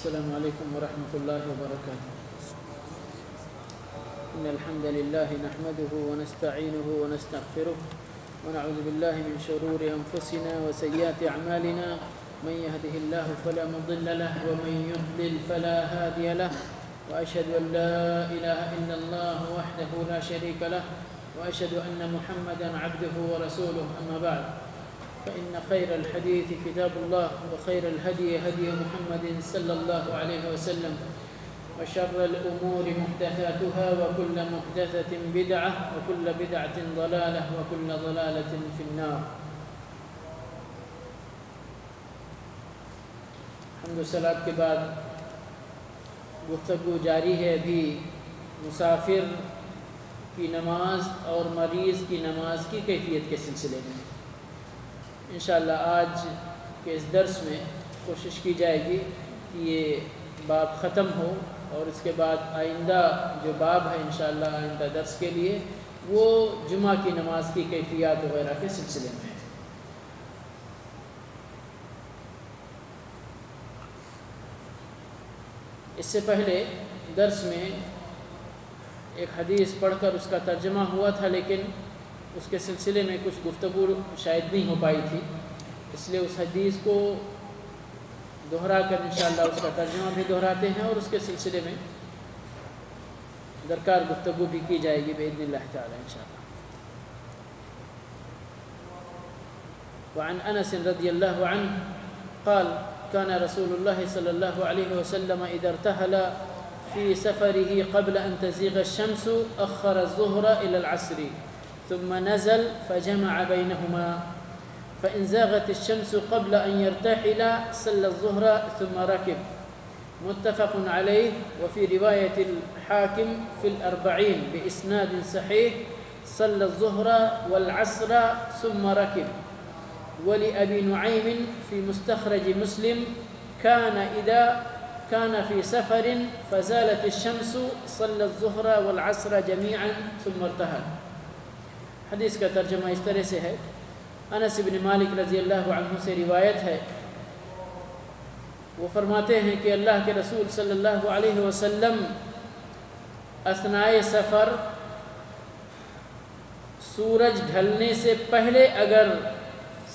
السلام عليكم ورحمة الله وبركاته. إن الحمد لله نحمده ونستعينه ونستغفره ونعوذ بالله من شرور أنفسنا وسيئات أعمالنا، من يهده الله فلا مضل له ومن يضلل فلا هادي له، وأشهد أن لا إله إلا الله وحده لا شريك له، وأشهد أن محمدا عبده ورسوله. أما بعد، فإن خير الحديث كتاب الله، وخير الهدي هدي محمد صلى الله عليه وسلم، وشر الأمور محدثاتها، وكل محدثة بدعة، وكل بدعة ضلالة، وكل ضلالة في النار. حمد و صلات کے بعد گفتگو جاری ہے ابھی مسافر کی نماز اور مریض کی نماز کی کیفیت کے سلسلے میں. انشاءاللہ آج کے اس درس میں کوشش کی جائے گی کہ یہ باب ختم ہو، اور اس کے بعد آئندہ جو باب ہے انشاءاللہ آئندہ درس کے لیے وہ جمعہ کی نماز کی کیفیات وغیرہ کے سلسلے میں ہے. اس سے پہلے درس میں ایک حدیث پڑھ کر اس کا ترجمہ ہوا تھا، لیکن اس کے سلسلے میں کچھ گفتگو شاید نہیں ہو پائی تھی، اس لیے اس حدیث کو دہرا کر انشاءاللہ اس کا ترجمہ بھی دہراتے ہیں، اور اس کے سلسلے میں درکار گفتگو بھی کی جائے گی بإذن اللہ تعالی انشاءاللہ. وعن انس رضی اللہ عنہ قال كان رسول الله صلى الله عليه وسلم إذا ارتحل في سفره قبل أن تزيغ الشمس أخر الظهر إلى العصر ثم نزل فجمع بينهما، فإن زاغت الشمس قبل أن يرتحل صلى الظهر ثم ركب. متفق عليه. وفي رواية الحاكم في الأربعين بإسناد صحيح صلى الظهر والعصر ثم ركب. ولأبي نعيم في مستخرج مسلم كان إذا كان في سفر فزالت الشمس صلى الظهر والعصر جميعا ثم ارتحل. حدیث کا ترجمہ اس طرح سے ہے. انس بن مالک رضی اللہ عنہ سے روایت ہے، وہ فرماتے ہیں کہ اللہ کے رسول صلی اللہ علیہ وسلم اثناء سفر سورج ڈھلنے سے پہلے اگر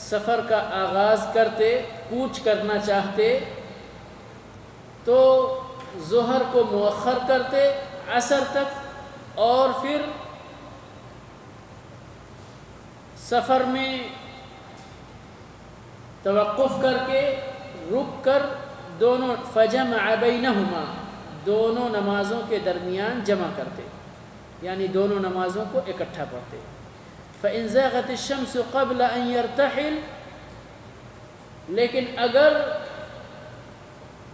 سفر کا آغاز کرتے، کوچ کرنا چاہتے، تو ظہر کو مؤخر کرتے عصر تک، اور پھر سفر میں توقف کر کے رک کر دونوں فجمع بینہما دونوں نمازوں کے درمیان جمع کرتے، یعنی دونوں نمازوں کو اکٹھا پڑھتے. فإن زاغت الشمس قبل أن يرتحل، لیکن اگر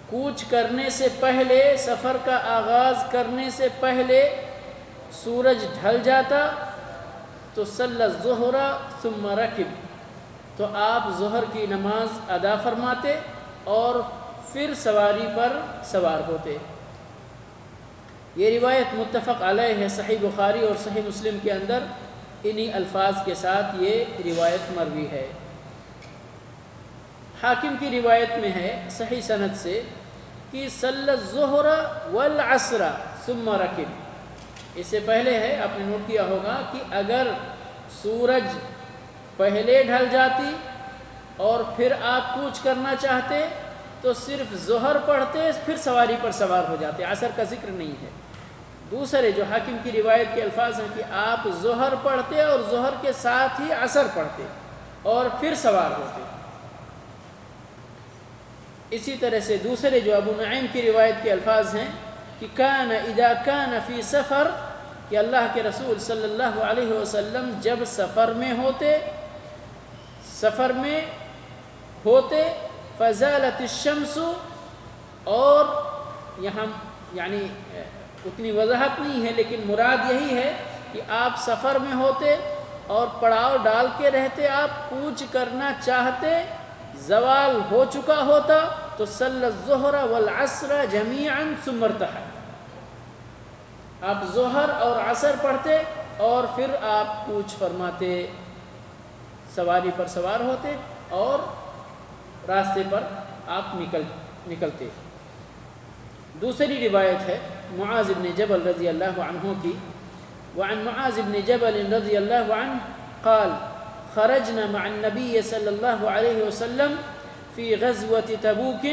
کوچ کرنے سے پہلے، سفر کا آغاز کرنے سے پہلے سورج ڈھل جاتا تو صلی الظہر ثم رکب، تو آپ ظہر کی نماز ادا فرماتے اور پھر سواری پر سوار ہوتے. یہ روایت متفق علیہ ہے، صحیح بخاری اور صحیح مسلم کے اندر انہی الفاظ کے ساتھ یہ روایت مروی ہے. حاکم کی روایت میں ہے صحیح سند سے کہ صلی الظہر والعصر ثم رکب. اس سے پہلے ہے، آپ نے نوٹ کیا ہوگا کہ اگر سورج پہلے ڈھل جاتی اور پھر آپ کوچ کرنا چاہتے تو صرف ظہر پڑھتے، پھر سواری پر سوار ہو جاتے، عصر کا ذکر نہیں ہے. دوسرے جو حاکم کی روایت کے الفاظ ہیں کہ آپ ظہر پڑھتے اور ظہر کے ساتھ ہی عصر پڑھتے اور پھر سوار ہوتے. اسی طرح سے دوسرے جو ابو نعیم کی روایت کے الفاظ ہیں کہ کان اذا کان فی سفر، کہ اللہ کے رسول صلی اللہ علیہ وسلم جب سفر میں ہوتے فزالت الشمس، اور یہاں یعنی اتنی وضاحت نہیں ہے لیکن مراد یہی ہے کہ آپ سفر میں ہوتے اور پڑاؤ ڈال کے رہتے، آپ کوچ کرنا چاہتے، زوال ہو چکا ہوتا تو صلی الظہر والعصر جمیعا ثم ارتحل، آپ ظہر اور عصر پڑھتے اور پھر آپ کوچ فرماتے، سواری پر سوار ہوتے اور راستے پر آپ نکلتے. دوسری روایت ہے معاذ بن جبل رضی اللہ عنہ کی، وعن معاذ بن جبل رضی اللہ عنہ قال خرجنا مع النبي صلى الله عليه وسلم في غزوة تبوك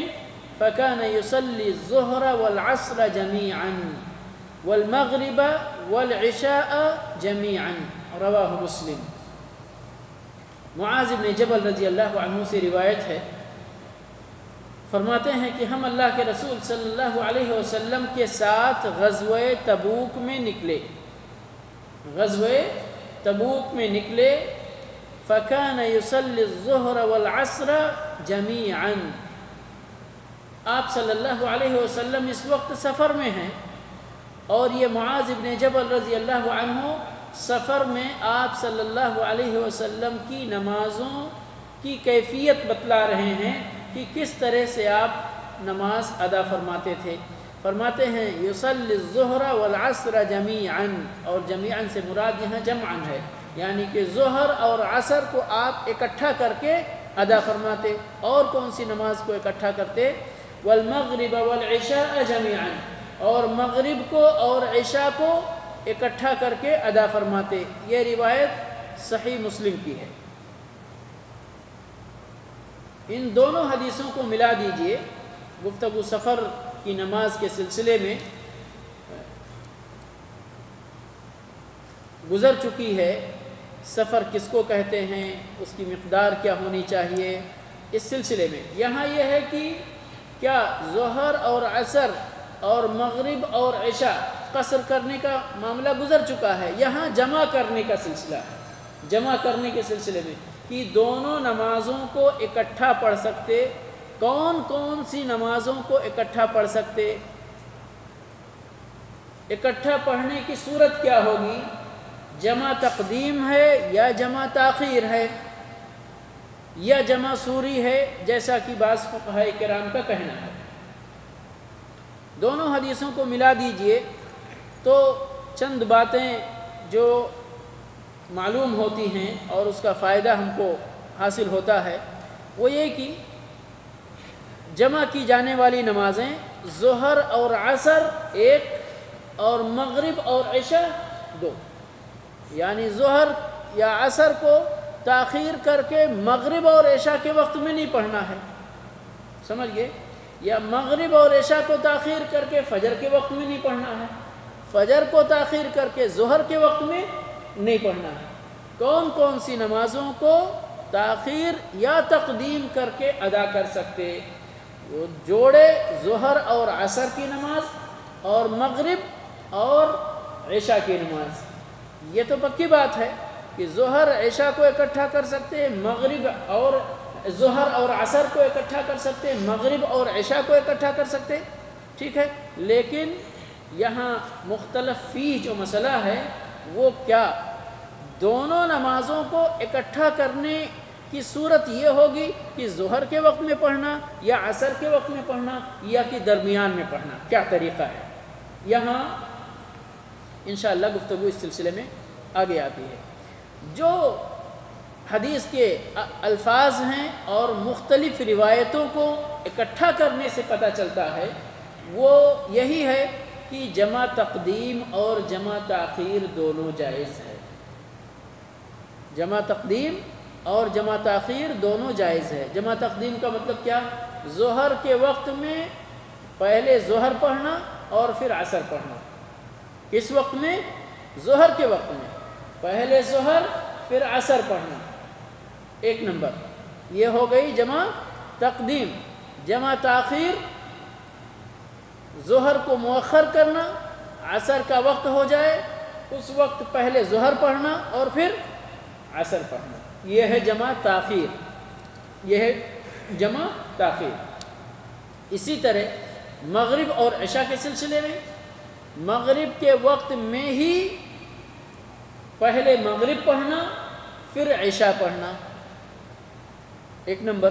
فكان يصلي الظهر والعصر جميعا والمغرب والعشاء جميعا رواه مسلم۔ معاذ بن جبل رضی اللہ عنہ سے روایت ہے، فرماتے ہیں کہ ہم اللہ کے رسول صلی اللہ علیہ وسلم کے ساتھ غزوہ تبوک میں نکلے، غزوہ تبوک میں نکلے، فَكَانَ يُصَلِّ الظُّهْرَ وَالْعَصْرَ جَمِيعًا، آپ صلی اللہ علیہ وسلم اس وقت سفر میں ہیں، اور یہ معاذ بن جبل رضی اللہ عنہ سفر میں آپ صلی اللہ علیہ وسلم کی نمازوں کی کیفیت بتلا رہے ہیں کہ کس طرح سے آپ نماز ادا فرماتے تھے۔ فرماتے ہیں یصلی الظہر والعصر جمیعا، اور جمیعا سے مراد یہاں جمعا ہے، یعنی کہ ظہر اور عصر کو آپ اکٹھا کر کے ادا فرماتے۔ اور کون سی نماز کو اکٹھا کرتے؟ والمغرب والعشاء جمیعا، اور مغرب کو اور عشاء کو اکٹھا کر کے ادا فرماتے۔ یہ روایت صحیح مسلم کی ہے۔ ان دونوں حدیثوں کو ملا دیجئے، گفتگو سفر کی نماز کے سلسلے میں گزر چکی ہے۔ سفر کس کو کہتے ہیں، اس کی مقدار کیا ہونی چاہیے، اس سلسلے میں یہاں یہ ہے کہ کیا ظہر اور عصر اور مغرب اور عشاء قصر کرنے کا معاملہ گزر چکا ہے، یہاں جمع کرنے کا سلسلہ ہے۔ جمع کرنے کے سلسلے میں کہ دونوں نمازوں کو اکٹھا پڑھ سکتے، کون کون سی نمازوں کو اکٹھا پڑھ سکتے، اکٹھا پڑھنے کی صورت کیا ہوگی، جمع تقدیم ہے یا جمع تاخیر ہے یا جمع سوری ہے، جیسا کہ بعض فقہاء کرام کا کہنا ہے۔ دونوں حدیثوں کو ملا دیجئے تو چند باتیں جو معلوم ہوتی ہیں اور اس کا فائدہ ہم کو حاصل ہوتا ہے، وہ یہ کہ جمع کی جانے والی نمازیں ظہر اور عصر ایک اور مغرب اور عشاء دو، یعنی ظہر یا عصر کو تاخیر کر کے مغرب اور عشاء کے وقت میں نہیں پڑھنا ہے، سمجھ گئے، یا مغرب اور عشاء کو تاخیر کر کے فجر کے وقت میں نہیں پڑھنا ہے، فجر کو تاخیر کر کے ظہر کے وقت میں نہیں پڑھنا ہے۔ کون کون سی نمازوں کو تاخیر یا تقدیم کر کے ادا کر سکتے؟ وہ جوڑے ظہر اور عصر کی نماز اور مغرب اور عشاء کی نماز، یہ تو پکی بات ہے کہ ظہر عشاء کو اکٹھا کر سکتے، مغرب اور ظہر اور عصر کو اکٹھا کر سکتے، مغرب اور عشاء کو اکٹھا کر سکتے، ٹھیک ہے۔ لیکن یہاں مختلف فی جو مسئلہ ہے وہ کیا، دونوں نمازوں کو اکٹھا کرنے کی صورت یہ ہوگی کہ ظہر کے وقت میں پڑھنا یا عصر کے وقت میں پڑھنا یا کہ درمیان میں پڑھنا، کیا طریقہ ہے؟ یہاں انشاءاللہ گفتگو اس سلسلے میں آگے آتی ہے۔ جو حدیث کے الفاظ ہیں اور مختلف روایتوں کو اکٹھا کرنے سے پتہ چلتا ہے وہ یہی ہے کہ جمع تقدیم اور جمع تاخیر دونوں جائز ہے، جمع تقدیم اور جمع تاخیر دونوں جائز ہے۔ جمع تقدیم کا مطلب کیا؟ ظہر کے وقت میں پہلے ظہر پڑھنا اور پھر عصر پڑھنا۔ کس وقت میں؟ ظہر کے وقت میں پہلے ظہر پھر عصر پڑھنا، ایک نمبر یہ ہو گئی جمع تقدیم۔ جمع تاخیر ظہر کو مؤخر کرنا، عصر کا وقت ہو جائے اس وقت پہلے ظہر پڑھنا اور پھر عصر پڑھنا، یہ ہے جمع تاخیر، یہ ہے جمع تاخیر۔ اسی طرح مغرب اور عشاء کے سلسلے میں مغرب کے وقت میں ہی پہلے مغرب پڑھنا پھر عشاء پڑھنا، ایک نمبر۔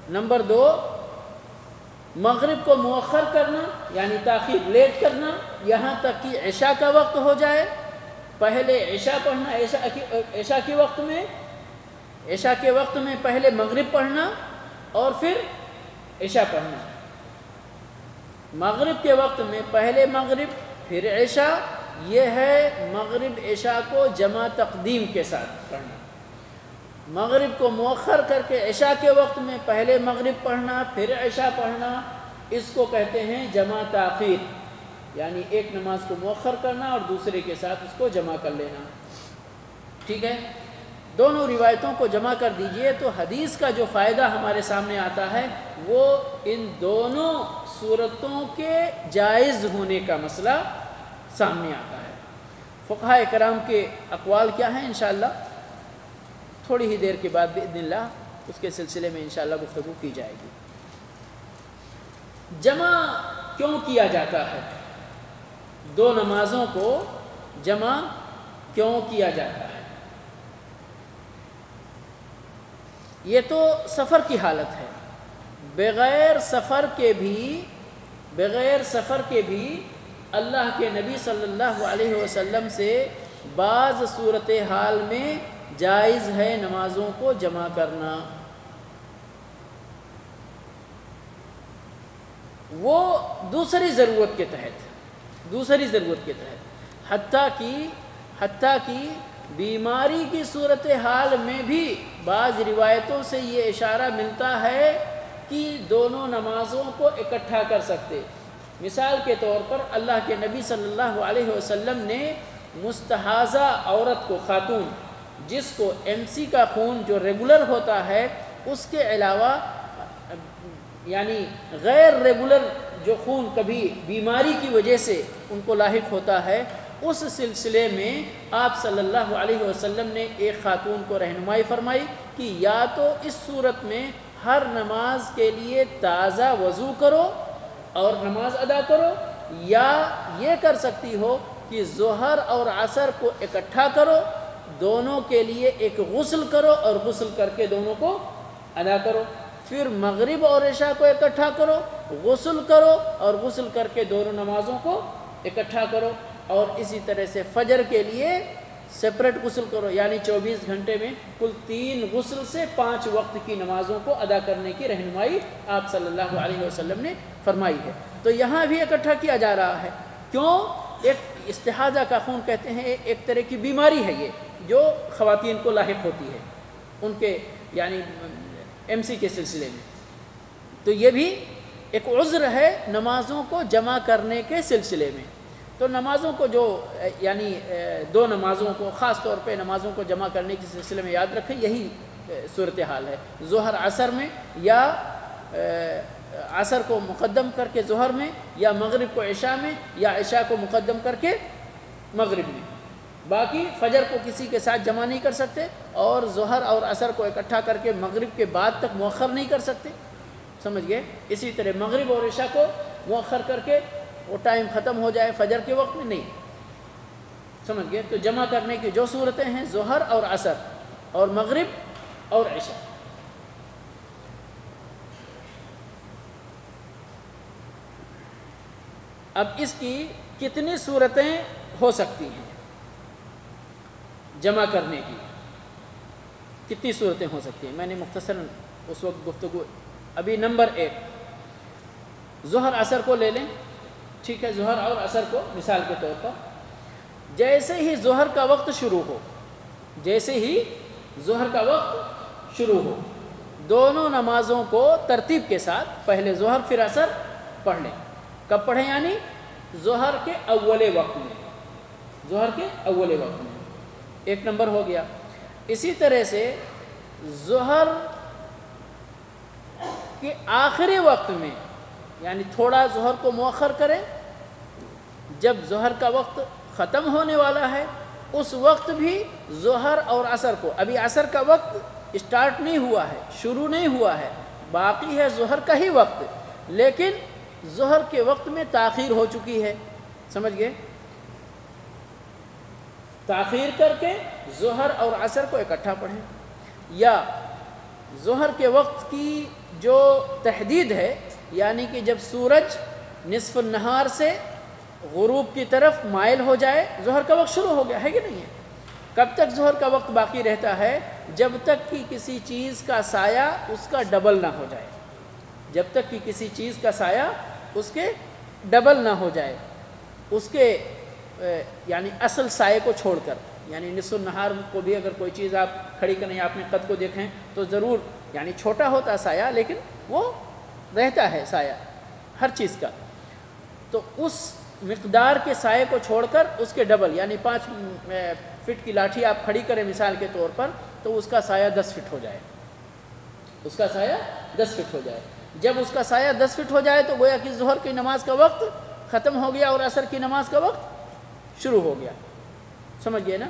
نمبر دو، مغرب کو مؤخر کرنا یعنی تاخیر لیٹ کرنا یہاں تک کہ عشاء کا وقت ہو جائے، پہلے عشاء پڑھنا، عشاء کے وقت میں پہلے مغرب پڑھنا اور پھر عشاء پڑھنا۔ مغرب کے وقت میں پہلے مغرب پھر عشاء، یہ ہے مغرب عشاء کو جمع تقدیم کے ساتھ پڑھنا۔ مغرب کو مؤخر کر کے عشاء کے وقت میں پہلے مغرب پڑھنا پھر عشاء پڑھنا، اس کو کہتے ہیں جمع تاخیر، یعنی ایک نماز کو مؤخر کرنا اور دوسرے کے ساتھ اس کو جمع کر لینا۔ ٹھیک ہے، دونوں روایتوں کو جمع کر دیجئے تو حدیث کا جو فائدہ ہمارے سامنے آتا ہے وہ ان دونوں صورتوں کے جائز ہونے کا مسئلہ سامنے آتا ہے۔ فقہاء کرام کے اقوال کیا ہیں انشاءاللہ تھوڑی ہی دیر کے بعد باذن اللہ اس کے سلسلے میں انشاءاللہ گفتگو کی جائے گی۔ جمع کیوں کیا جاتا ہے؟ دو نمازوں کو جمع کیوں کیا جاتا ہے؟ یہ تو سفر کی حالت ہے، بغیر سفر کے بھی اللہ کے نبی صلی اللہ علیہ وسلم سے بعض صورتحال میں جائز ہے نمازوں کو جمع کرنا۔ وہ دوسری ضرورت کے تحت حتیٰ کہ بیماری کی صورتحال میں بھی بعض روایتوں سے یہ اشارہ ملتا ہے کہ دونوں نمازوں کو اکٹھا کر سکتے۔ مثال کے طور پر اللہ کے نبی صلی اللہ علیہ وسلم نے مستحاضہ عورت کو، خاتون جس کو MC کا خون جو ریگولر ہوتا ہے اس کے علاوہ یعنی غیر ریگولر جو خون کبھی بیماری کی وجہ سے ان کو لاحق ہوتا ہے، اس سلسلے میں آپ صلی اللہ علیہ وسلم نے ایک خاتون کو رہنمائی فرمائی کہ یا تو اس صورت میں ہر نماز کے لیے تازہ وضو کرو اور نماز ادا کرو، یا یہ کر سکتی ہو کہ ظہر اور عصر کو اکٹھا کرو، دونوں کے لیے ایک غسل کرو اور غسل کر کے دونوں کو ادا کرو، پھر مغرب اور عشاء کو اکٹھا کرو، غسل کرو اور غسل کر کے دونوں نمازوں کو اکٹھا کرو، اور اسی طرح سے فجر کے لیے سپریٹ غسل کرو، یعنی 24 گھنٹے میں کل 3 غسل سے 5 وقت کی نمازوں کو ادا کرنے کی رہنمائی آپ صلی اللہ علیہ وسلم نے فرمائی ہے۔ تو یہاں بھی اکٹھا کیا جا رہا ہے، کیوں؟ ایک استحاضہ کا خون کہتے ہیں ایک طرح کی بیماری ہے یہ جو خواتین کو لاحق ہوتی ہے ان کے یعنی MC کے سلسلے میں، تو یہ بھی ایک عذر ہے نمازوں کو جمع کرنے کے سلسلے میں۔ تو نمازوں کو جو یعنی دو نمازوں کو خاص طور پہ نمازوں کو جمع کرنے کے سلسلے میں یاد رکھیں، یہی صورتحال ہے، ظہر عصر میں، یا عصر کو مقدم کر کے ظہر میں، یا مغرب کو عشاء میں، یا عشاء کو مقدم کر کے مغرب میں۔ باقی فجر کو کسی کے ساتھ جمع نہیں کر سکتے، اور ظہر اور عصر کو اکٹھا کر کے مغرب کے بعد تک مؤخر نہیں کر سکتے، سمجھ گئے؟ اسی طرح مغرب اور عشاء کو مؤخر کر کے وہ ٹائم ختم ہو جائے فجر کے وقت میں نہیں، سمجھ گئے؟ تو جمع کرنے کی جو صورتیں ہیں ظہر اور عصر اور مغرب اور عشاء۔ اب اس کی کتنی صورتیں ہو سکتی ہیں جمع کرنے کی؟ کتنی صورتیں ہو سکتی ہیں؟ میں نے مختصراً اس وقت گفتگو ابھی نمبر 1 ظہر عصر کو لے لیں، ٹھیک ہے؟ ظہر اور عصر کو مثال کے طور پر جیسے ہی ظہر کا وقت شروع ہو دونوں نمازوں کو ترتیب کے ساتھ پہلے ظہر پھر عصر پڑھ لیں۔ کب پڑھیں؟ یعنی ظہر کے اول وقت میں، ایک نمبر ہو گیا۔ اسی طرح سے ظہر کے آخری وقت میں، یعنی تھوڑا ظہر کو مؤخر کریں، جب ظہر کا وقت ختم ہونے والا ہے اس وقت بھی ظہر اور عصر کو، ابھی عصر کا وقت اسٹارٹ نہیں ہوا ہے، شروع نہیں ہوا ہے، باقی ہے ظہر کا ہی وقت، لیکن ظہر کے وقت میں تاخیر ہو چکی ہے، سمجھ گئے؟ تاخیر کر کے ظہر اور عصر کو اکٹھا پڑھیں، یا ظہر کے وقت کی جو تحدید ہے، یعنی کہ جب سورج نصف النہار سے غروب کی طرف مائل ہو جائے ظہر کا وقت شروع ہو گیا ہے کہ نہیں ہے؟ کب تک ظہر کا وقت باقی رہتا ہے؟ جب تک کہ کسی چیز کا سایہ اس کا ڈبل نہ ہو جائے، جب تک کہ کسی چیز کا سایہ اس کے ڈبل نہ ہو جائے اس کے یعنی اصل سائے کو چھوڑ کر، یعنی نصف النہار کو بھی اگر کوئی چیز آپ کھڑی کریں، آپ نے قد کو دیکھیں تو ضرور یعنی چھوٹا ہوتا ہے سایہ، لیکن وہ رہتا ہے سایہ ہر چیز کا، تو اس مقدار کے سائے کو چھوڑ کر اس کے ڈبل، یعنی 5 فٹ کی لاٹھی آپ کھڑی کریں مثال کے طور پر، تو اس کا سایہ 10 فٹ ہو جائے، اس کا سایہ 10 فٹ ہو جائے۔ جب اس کا سایہ 10 فٹ ہو جائے تو گویا کہ ظہر کی نماز کا وقت ختم ہو گیا اور عصر کی نماز کا وقت شروع ہو گیا، سمجھ گئے نا؟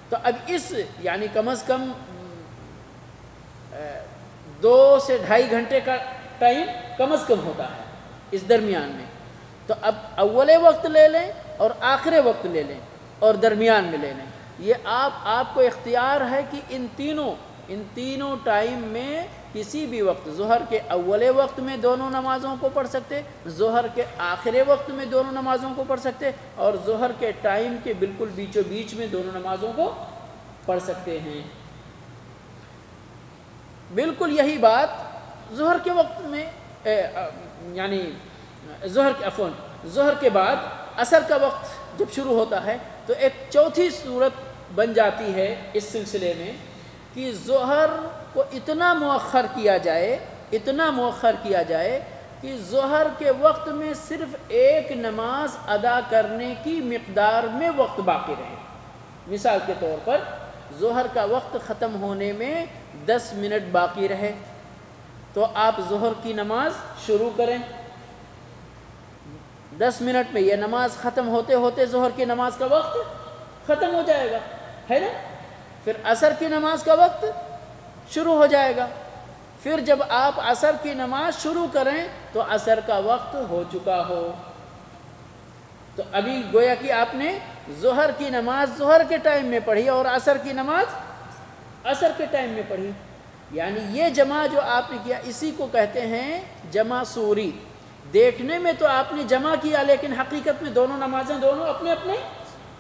تو اب اس یعنی کم از کم 2 سے 2.5 گھنٹے کا ٹائم کم از کم ہوتا ہے اس درمیان میں، تو اب اول وقت لے لیں اور آخر وقت لے لیں اور درمیان میں لے لیں، یہ آپ کو اختیار ہے کہ ان تینوں ٹائم میں کسی بھی وقت، ظہر کے اول وقت میں دونوں نمازوں کو پڑھ سکتے، ظہر کے آخر وقت میں دونوں نمازوں کو پڑھ سکتے، اور ظہر کے ٹائم کے بالکل بیچوں بیچ میں دونوں نمازوں کو پڑھ سکتے ہیں۔ بالکل یہی بات ظہر کے وقت میں یعنی ظہر کے بعد عصر کا وقت جب شروع ہوتا ہے تو ایک چوتھی صورت بن جاتی ہے اس سلسلے میں کہ ظہر کو اتنا مؤخر کیا جائے کہ ظہر کے وقت میں صرف ایک نماز ادا کرنے کی مقدار میں وقت باقی رہے۔ مثال کے طور پر ظہر کا وقت ختم ہونے میں 10 منٹ باقی رہے تو آپ ظہر کی نماز شروع کریں، 10 منٹ میں یہ نماز ختم ہوتے ہوتے ظہر کی نماز کا وقت ختم ہو جائے گا، ہے نا؟ پھر عصر کی نماز کا وقت شروع ہو جائے گا، پھر جب آپ عصر کی نماز شروع کریں تو عصر کا وقت ہو چکا ہو، تو ابھی گویا کہ آپ نے ظہر کی نماز ظہر کے ٹائم میں پڑھی اور عصر کی نماز عصر کے ٹائم میں پڑھی، یعنی یہ جمع جو آپ نے کیا اسی کو کہتے ہیں جمع سوری۔ دیکھنے میں تو آپ نے جمع کیا لیکن حقیقت میں دونوں نمازیں دونوں اپنے اپنے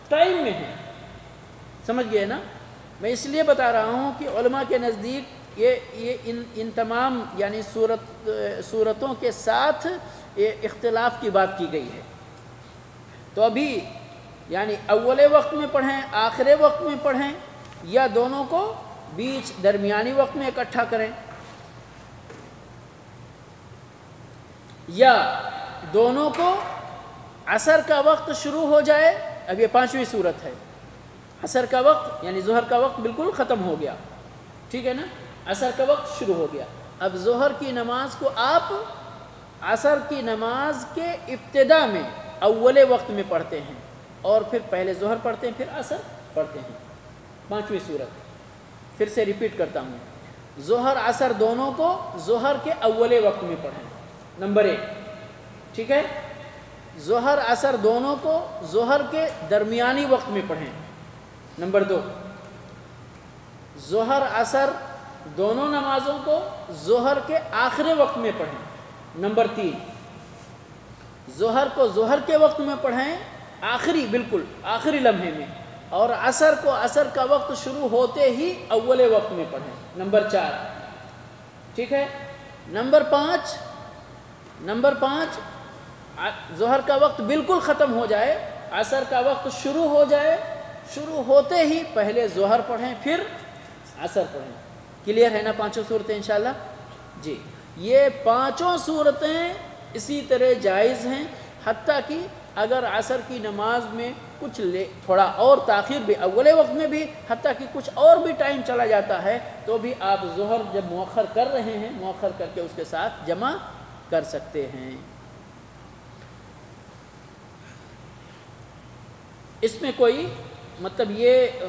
ٹائم میں ہیں، سمجھ گئے نا؟ میں اس لیے بتا رہا ہوں کہ علماء کے نزدیک یہ ان تمام یعنی صورتوں کے ساتھ یہ اختلاف کی بات کی گئی ہے، تو ابھی یعنی اول وقت میں پڑھیں، آخر وقت میں پڑھیں، یا دونوں کو بیچ درمیانی وقت میں اکٹھا کریں، یا دونوں کو عصر کا وقت شروع ہو جائے، اب یہ 5ویں صورت ہے، عصر کا وقت یعنی ظہر کا وقت بالکل ختم ہو گیا، ٹھیک ہے نا؟ عصر کا وقت شروع ہو گیا، اب ظہر کی نماز کو آپ عصر کی نماز کے ابتدا میں اول وقت میں پڑھتے ہیں اور پھر پہلے ظہر پڑھتے ہیں پھر عصر پڑھتے ہیں۔ 5ویں صورت پھر سے ریپیٹ کرتا ہوں، ظہر عصر دونوں کو ظہر کے اول وقت میں پڑھیں، نمبر 1، ٹھیک ہے؟ ظہر عصر دونوں کو ظہر کے درمیانی وقت میں پڑھیں، نمبر 2، ظہر عصر دونوں نمازوں کو ظہر کے آخری وقت میں پڑھیں، نمبر 3، ظہر کو ظہر کے وقت میں پڑھیں آخری بالکل آخری لمحے میں، اور عصر کو عصر کا وقت شروع ہوتے ہی اول وقت میں پڑھیں، نمبر 4، ٹھیک ہے؟ نمبر 5 ظہر کا وقت بالکل ختم ہو جائے، عصر کا وقت شروع ہو جائے، شروع ہوتے ہی پہلے ظہر پڑھیں پھر عصر پڑھیں۔ کلیئر ہے نا 5 صورتیں انشاءاللہ؟ جی، یہ 5 صورتیں اسی طرح جائز ہیں، حتیٰ کہ اگر عصر کی نماز میں کچھ تھوڑا اور تاخیر بھی اول وقت میں بھی، حتیٰ کہ کچھ اور بھی ٹائم چلا جاتا ہے تو بھی آپ ظہر جب مؤخر کر رہے ہیں مؤخر کر کے اس کے ساتھ جمع کر سکتے ہیں۔ اس میں کوئی مطلب یہ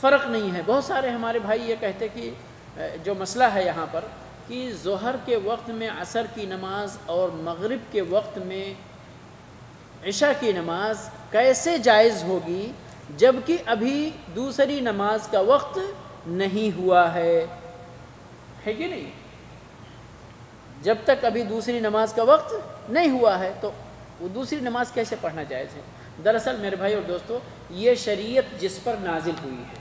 فرق نہیں ہے۔ بہت سارے ہمارے بھائی یہ کہتے کہ جو مسئلہ ہے یہاں پر کہ ظہر کے وقت میں عصر کی نماز اور مغرب کے وقت میں عشاء کی نماز کیسے جائز ہوگی جبکہ ابھی دوسری نماز کا وقت نہیں ہوا ہے کہ نہیں؟ جب تک ابھی دوسری نماز کا وقت نہیں ہوا ہے تو وہ دوسری نماز کیسے پڑھنا جائز ہے؟ دراصل میرے بھائی اور دوستو، یہ شریعت جس پر نازل ہوئی ہے،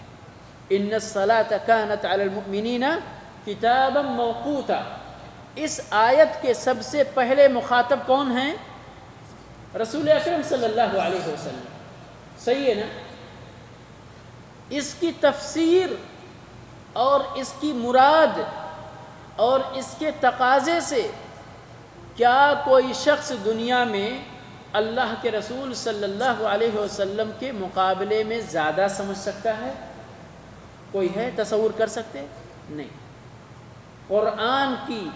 ان الصلاۃ کانت علی المؤمنین کتابا موقوتا، اس آیت کے سب سے پہلے مخاطب کون ہیں؟ رسول اکرم صلی اللہ علیہ وسلم، صحیح ہے نا؟ اس کی تفسیر اور اس کی مراد اور اس کے تقاضے سے کیا کوئی شخص دنیا میں اللہ کے رسول صلی اللہ علیہ وسلم کے مقابلے میں زیادہ سمجھ سکتا ہے؟ کوئی ہے تصور کر سکتے؟ نہیں۔ قرآن کی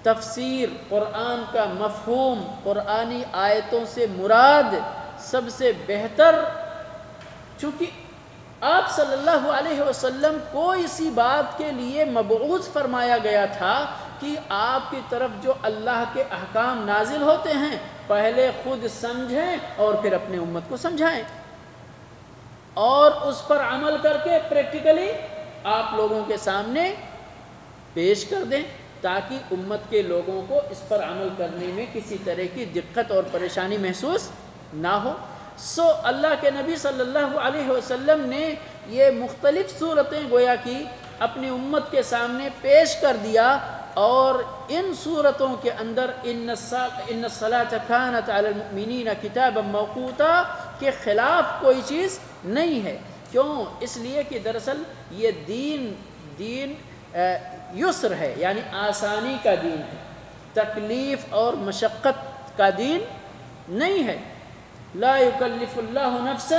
تفسیر، قرآن کا مفہوم، قرآنی آیتوں سے مراد سب سے بہتر، چونکہ آپ صلی اللہ علیہ وسلم کو اسی بات کے لیے مبعوث فرمایا گیا تھا کہ آپ کی طرف جو اللہ کے احکام نازل ہوتے ہیں پہلے خود سمجھیں اور پھر اپنے امت کو سمجھائیں اور اس پر عمل کر کے پریکٹیکلی آپ لوگوں کے سامنے پیش کر دیں تاکہ امت کے لوگوں کو اس پر عمل کرنے میں کسی طرح کی دقت اور پریشانی محسوس نہ ہو۔ اللہ کے نبی صلی اللہ علیہ وسلم نے یہ مختلف صورتیں گویا کی اپنی امت کے سامنے پیش کر دیا، اور ان صورتوں کے اندر ان الصلاۃ کانت علی المؤمنین کتابا موقوتا کے خلاف کوئی چیز نہیں ہے۔ کیوں؟ اس لیے کہ دراصل یہ دین یسر ہے، یعنی آسانی کا دین ہے، تکلیف اور مشقت کا دین نہیں ہے۔ لا یکلف اللہ نفسا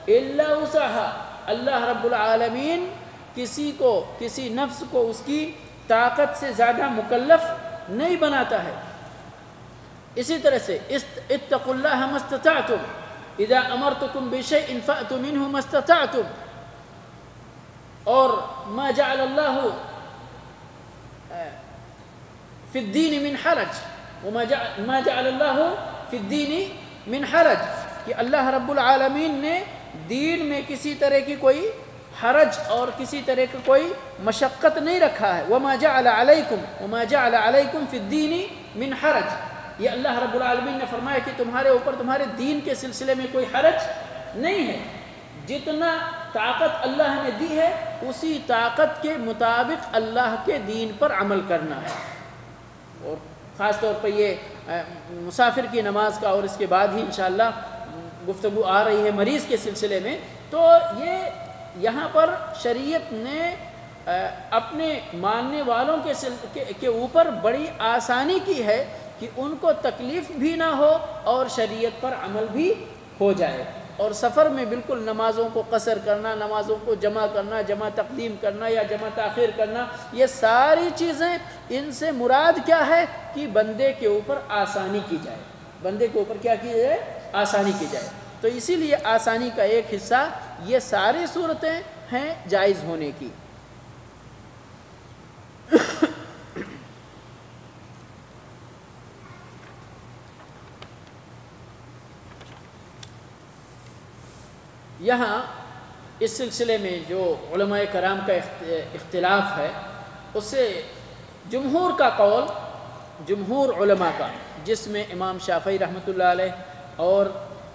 الا وسعها، اللہ رب العالمین کسی نفس کو اس کی طاقت سے زیادہ مکلف نہیں بناتا ہے۔ اسی طرح سے اتقوا اللہ ما استطعتم اذا امرتکم بشیء فأتوا منہ ما استطعتم، اور ما جعل اللہ فی الدین من حرج ما جعل اللہ فی الدین من حرج، کہ اللہ رب العالمین نے دین میں کسی طرح کی کوئی حرج اور کسی طرح کا کوئی مشقت نہیں رکھا ہے۔ وما جعل علیکم فی الدین من حرج، یہ اللہ رب العالمین نے فرمایا کہ تمہارے اوپر تمہارے دین کے سلسلے میں کوئی حرج نہیں ہے۔ جتنا طاقت اللہ نے دی ہے اسی طاقت کے مطابق اللہ کے دین پر عمل کرنا ہے۔ اور خاص طور پر یہ مسافر کی نماز کا اور اس کے بعد ہی انشاءاللہ گفتگو آ رہی ہے مریض کے سلسلے میں، تو یہ یہاں پر شریعت نے اپنے ماننے والوں کے اوپر بڑی آسانی کی ہے کہ ان کو تکلیف بھی نہ ہو اور شریعت پر عمل بھی ہو جائے۔ اور سفر میں بالکل نمازوں کو قصر کرنا، نمازوں کو جمع کرنا، جمع تقدیم کرنا یا جمع تاخیر کرنا، یہ ساری چیزیں ان سے مراد کیا ہے کہ بندے کے اوپر آسانی کی جائے، بندے کے اوپر کیا کی جائے؟ آسانی کی جائے۔ تو اسی لیے آسانی کا ایک حصہ یہ ساری صورتیں ہیں جائز ہونے کی۔ یہاں اس سلسلے میں جو علماء کرام کا اختلاف ہے اس سے جمہور کا قول، جمہور علماء کا، جس میں امام شافعی رحمۃ اللہ علیہ اور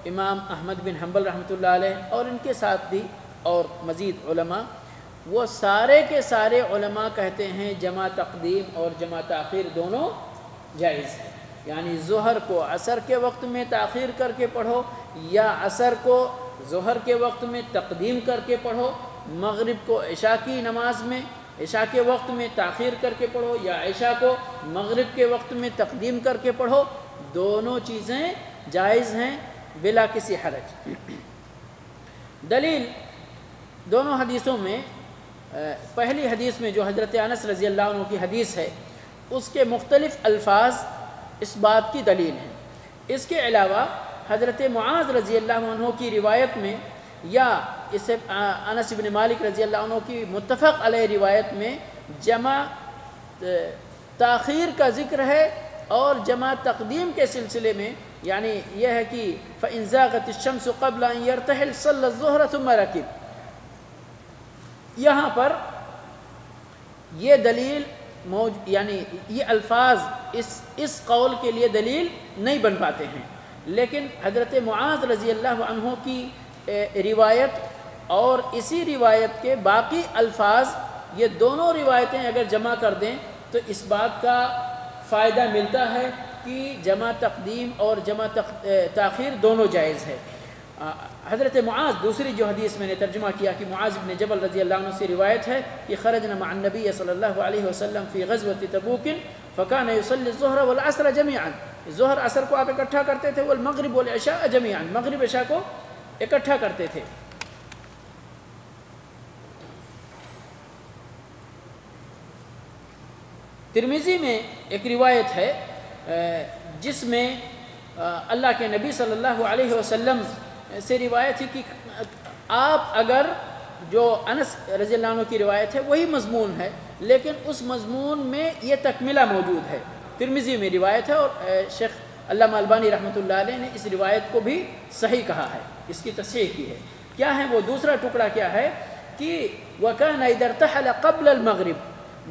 امام احمد بن حنبل رحمۃ اللہ علیہ اور ان کے ساتھ بھی اور مزید علماء، وہ سارے کے سارے علماء کہتے ہیں جمع تقدیم اور جمع تاخیر دونوں جائز ہے۔ یعنی ظہر کو عصر کے وقت میں تاخیر کر کے پڑھو یا عصر کو ظہر کے وقت میں تقدیم کر کے پڑھو، مغرب کو عشاء کی نماز میں عشاء کے وقت میں تاخیر کر کے پڑھو یا عشاء کو مغرب کے وقت میں تقدیم کر کے پڑھو، دونوں چیزیں جائز ہیں بلا کسی حرج۔ دلیل دونوں حدیثوں میں، پہلی حدیث میں جو حضرت انس رضی اللہ عنہ کی حدیث ہے اس کے مختلف الفاظ اس بات کی دلیل ہیں۔ اس کے علاوہ حضرت معاذ رضی اللہ عنہ کی روایت میں یا اسے انس بن مالک رضی اللہ عنہ کی متفق علیہ روایت میں جمع تاخیر کا ذکر ہے، اور جمع تقدیم کے سلسلے میں یعنی یہ ہے کہ فَإِنْ زَاغَتِ الشَّمْسُ قَبْلَ أَنْ يَرْتَحِلَ صَلَّى الظُّهْرَ ثُمَّ رَكِبَ، یہاں پر یہ دلیل یعنی یہ الفاظ اس قول کے لیے دلیل نہیں بن پاتے ہیں، لیکن حضرت معاذ رضی اللہ عنہ کی روایت اور اسی روایت کے باقی الفاظ، یہ دونوں روایتیں اگر جمع کر دیں تو اس بات کا فائدہ ملتا ہے کہ جمع تقدیم اور جمع تاخیر دونوں جائز ہے۔ حضرت معاذ، دوسری جو حدیث میں نے ترجمہ کیا کہ معاذ بن جبل رضی اللہ عنہ سے روایت ہے کہ خرجنا مع النبی صلی اللہ علیہ وسلم فی غزوۃ تبوک فکان یصلی الظہر والعصر جميعا، ظہر عصر کو آپ اکٹھا کرتے تھے، والمغرب والعشاء جميعا، مغرب عشاء کو اکٹھا کرتے تھے۔ ترمذی میں ایک روایت ہے جس میں اللہ کے نبی صلی اللہ علیہ وسلم سے روایت ہے کہ آپ اگر، جو انس رضی اللہ عنہ کی روایت ہے وہی مضمون ہے، لیکن اس مضمون میں یہ تکملہ موجود ہے، ترمذی میں روایت ہے، اور شیخ علامہ البانی رحمۃ اللہ علیہ نے اس روایت کو بھی صحیح کہا ہے، اس کی تصحیح کی ہے۔ کیا ہے وہ دوسرا ٹکڑا؟ کیا ہے کہ وَكَانَ إِذَا ارْتَحَلَ قَبْلَ الْمَغْرِبِ،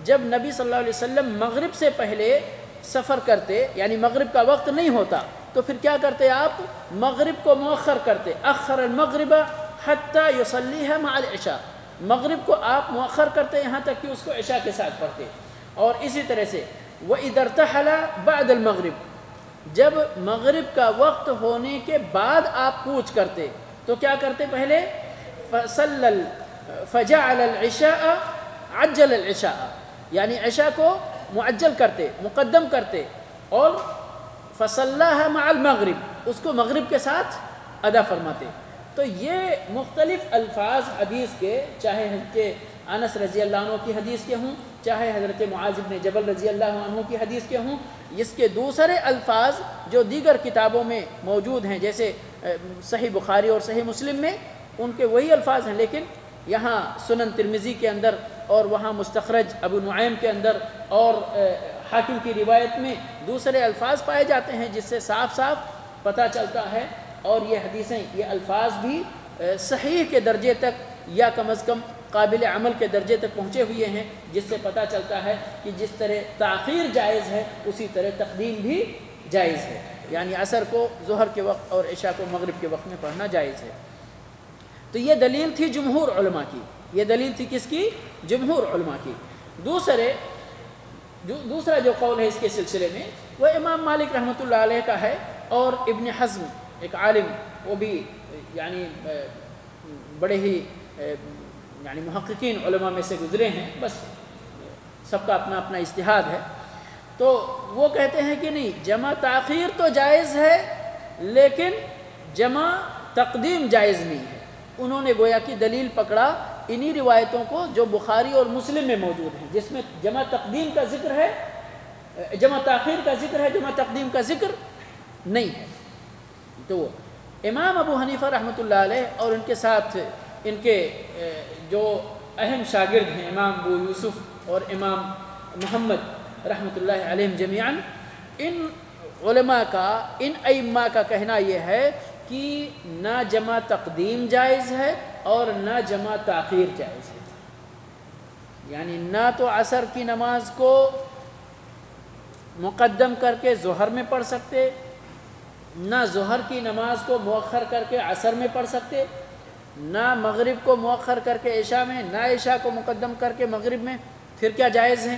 جب نبی صلی اللہ علیہ وسلم مغرب سے پہلے سفر کرتے، یعنی مغرب کا وقت نہیں ہوتا، تو پھر کیا کرتے آپ؟ مغرب کو مؤخر کرتے، اخر المغرب حتی یصلیھا مع العشاء، مغرب کو آپ مؤخر کرتے یہاں تک کہ اس کو عشاء کے ساتھ پڑھتے۔ اور اسی طرح سے وَإِذَا ارْتَحَلَ بَعْدَ الْمَغْرِبِ، جب مغرب کا وقت ہونے کے بعد آپ کوچ کرتے تو کیا کرتے؟ پہلے فَجَعَلَ الْعِشَاءَ عَجَّلَ الْعِشَاءَ، یعنی عشاء کو معجل کرتے، مقدم کرتے، اور فصلاها مع المغرب، اس کو مغرب کے ساتھ ادا فرماتے۔ تو یہ مختلف الفاظ حدیث کے، چاہے حضرت انس رضی اللہ عنہ کی حدیث کے ہوں، چاہے حضرت معاذ بن جبل رضی اللہ عنہ کی حدیث کے ہوں، اس کے دوسرے الفاظ جو دیگر کتابوں میں موجود ہیں، جیسے صحیح بخاری اور صحیح مسلم میں، ان کے وہی الفاظ ہیں، لیکن یہاں سنن ترمذی کے اندر اور وہاں مستخرج ابو نعیم کے اندر اور حاکم کی روایت میں دوسرے الفاظ پائے جاتے ہیں، جس سے صاف صاف پتہ چلتا ہے، اور یہ حدیثیں، یہ الفاظ بھی صحیح کے درجے تک یا کم از کم قابل عمل کے درجے تک پہنچے ہوئے ہیں، جس سے پتہ چلتا ہے کہ جس طرح تاخیر جائز ہے اسی طرح تقدیم بھی جائز ہے، یعنی عصر کو ظہر کے وقت اور عشاء کو مغرب کے وقت میں پڑھنا جائز ہے۔ تو یہ دلیل تھی جمہور علماء کی، یہ دلیل تھی کس کی؟ جمہور علماء کی۔ دوسرا جو قول ہے اس کے سلسلے میں وہ امام مالک رحمۃ اللہ علیہ کا ہے، اور ابن حزم ایک عالم، وہ بھی یعنی بڑے ہی یعنی محققین علماء میں سے گزرے ہیں، بس سب کا اپنا اپنا اجتہاد ہے، تو وہ کہتے ہیں کہ نہیں، جمع تاخیر تو جائز ہے لیکن جمع تقدیم جائز نہیں ہے۔ انہوں نے گویا کی دلیل پکڑا انہی روایتوں کو جو بخاری اور مسلم میں موجود ہیں، جس میں جمع تقدیم کا ذکر ہے، جمع تاخیر کا ذکر ہے، جمع تقدیم کا ذکر نہیں ہے۔ تو امام ابو حنیفہ رحمۃ اللہ علیہ اور ان کے ساتھ ان کے جو اہم شاگرد ہیں، امام ابو یوسف اور امام محمد رحمۃ اللہ علیہم جمیعاً، ان علماء کا، ان ائمہ کا کہنا یہ ہے کہ نہ جمع تقدیم جائز ہے اور نہ جمع تاخیر جائز ہے، یعنی نہ تو عصر کی نماز کو مقدم کر کے ظہر میں پڑھ سکتے، نہ ظہر کی نماز کو مؤخر کر کے عصر میں پڑھ سکتے، نہ مغرب کو مؤخر کر کے عشاء میں، نہ عشاء کو مقدم کر کے مغرب میں، پھر کیا جائز ہے؟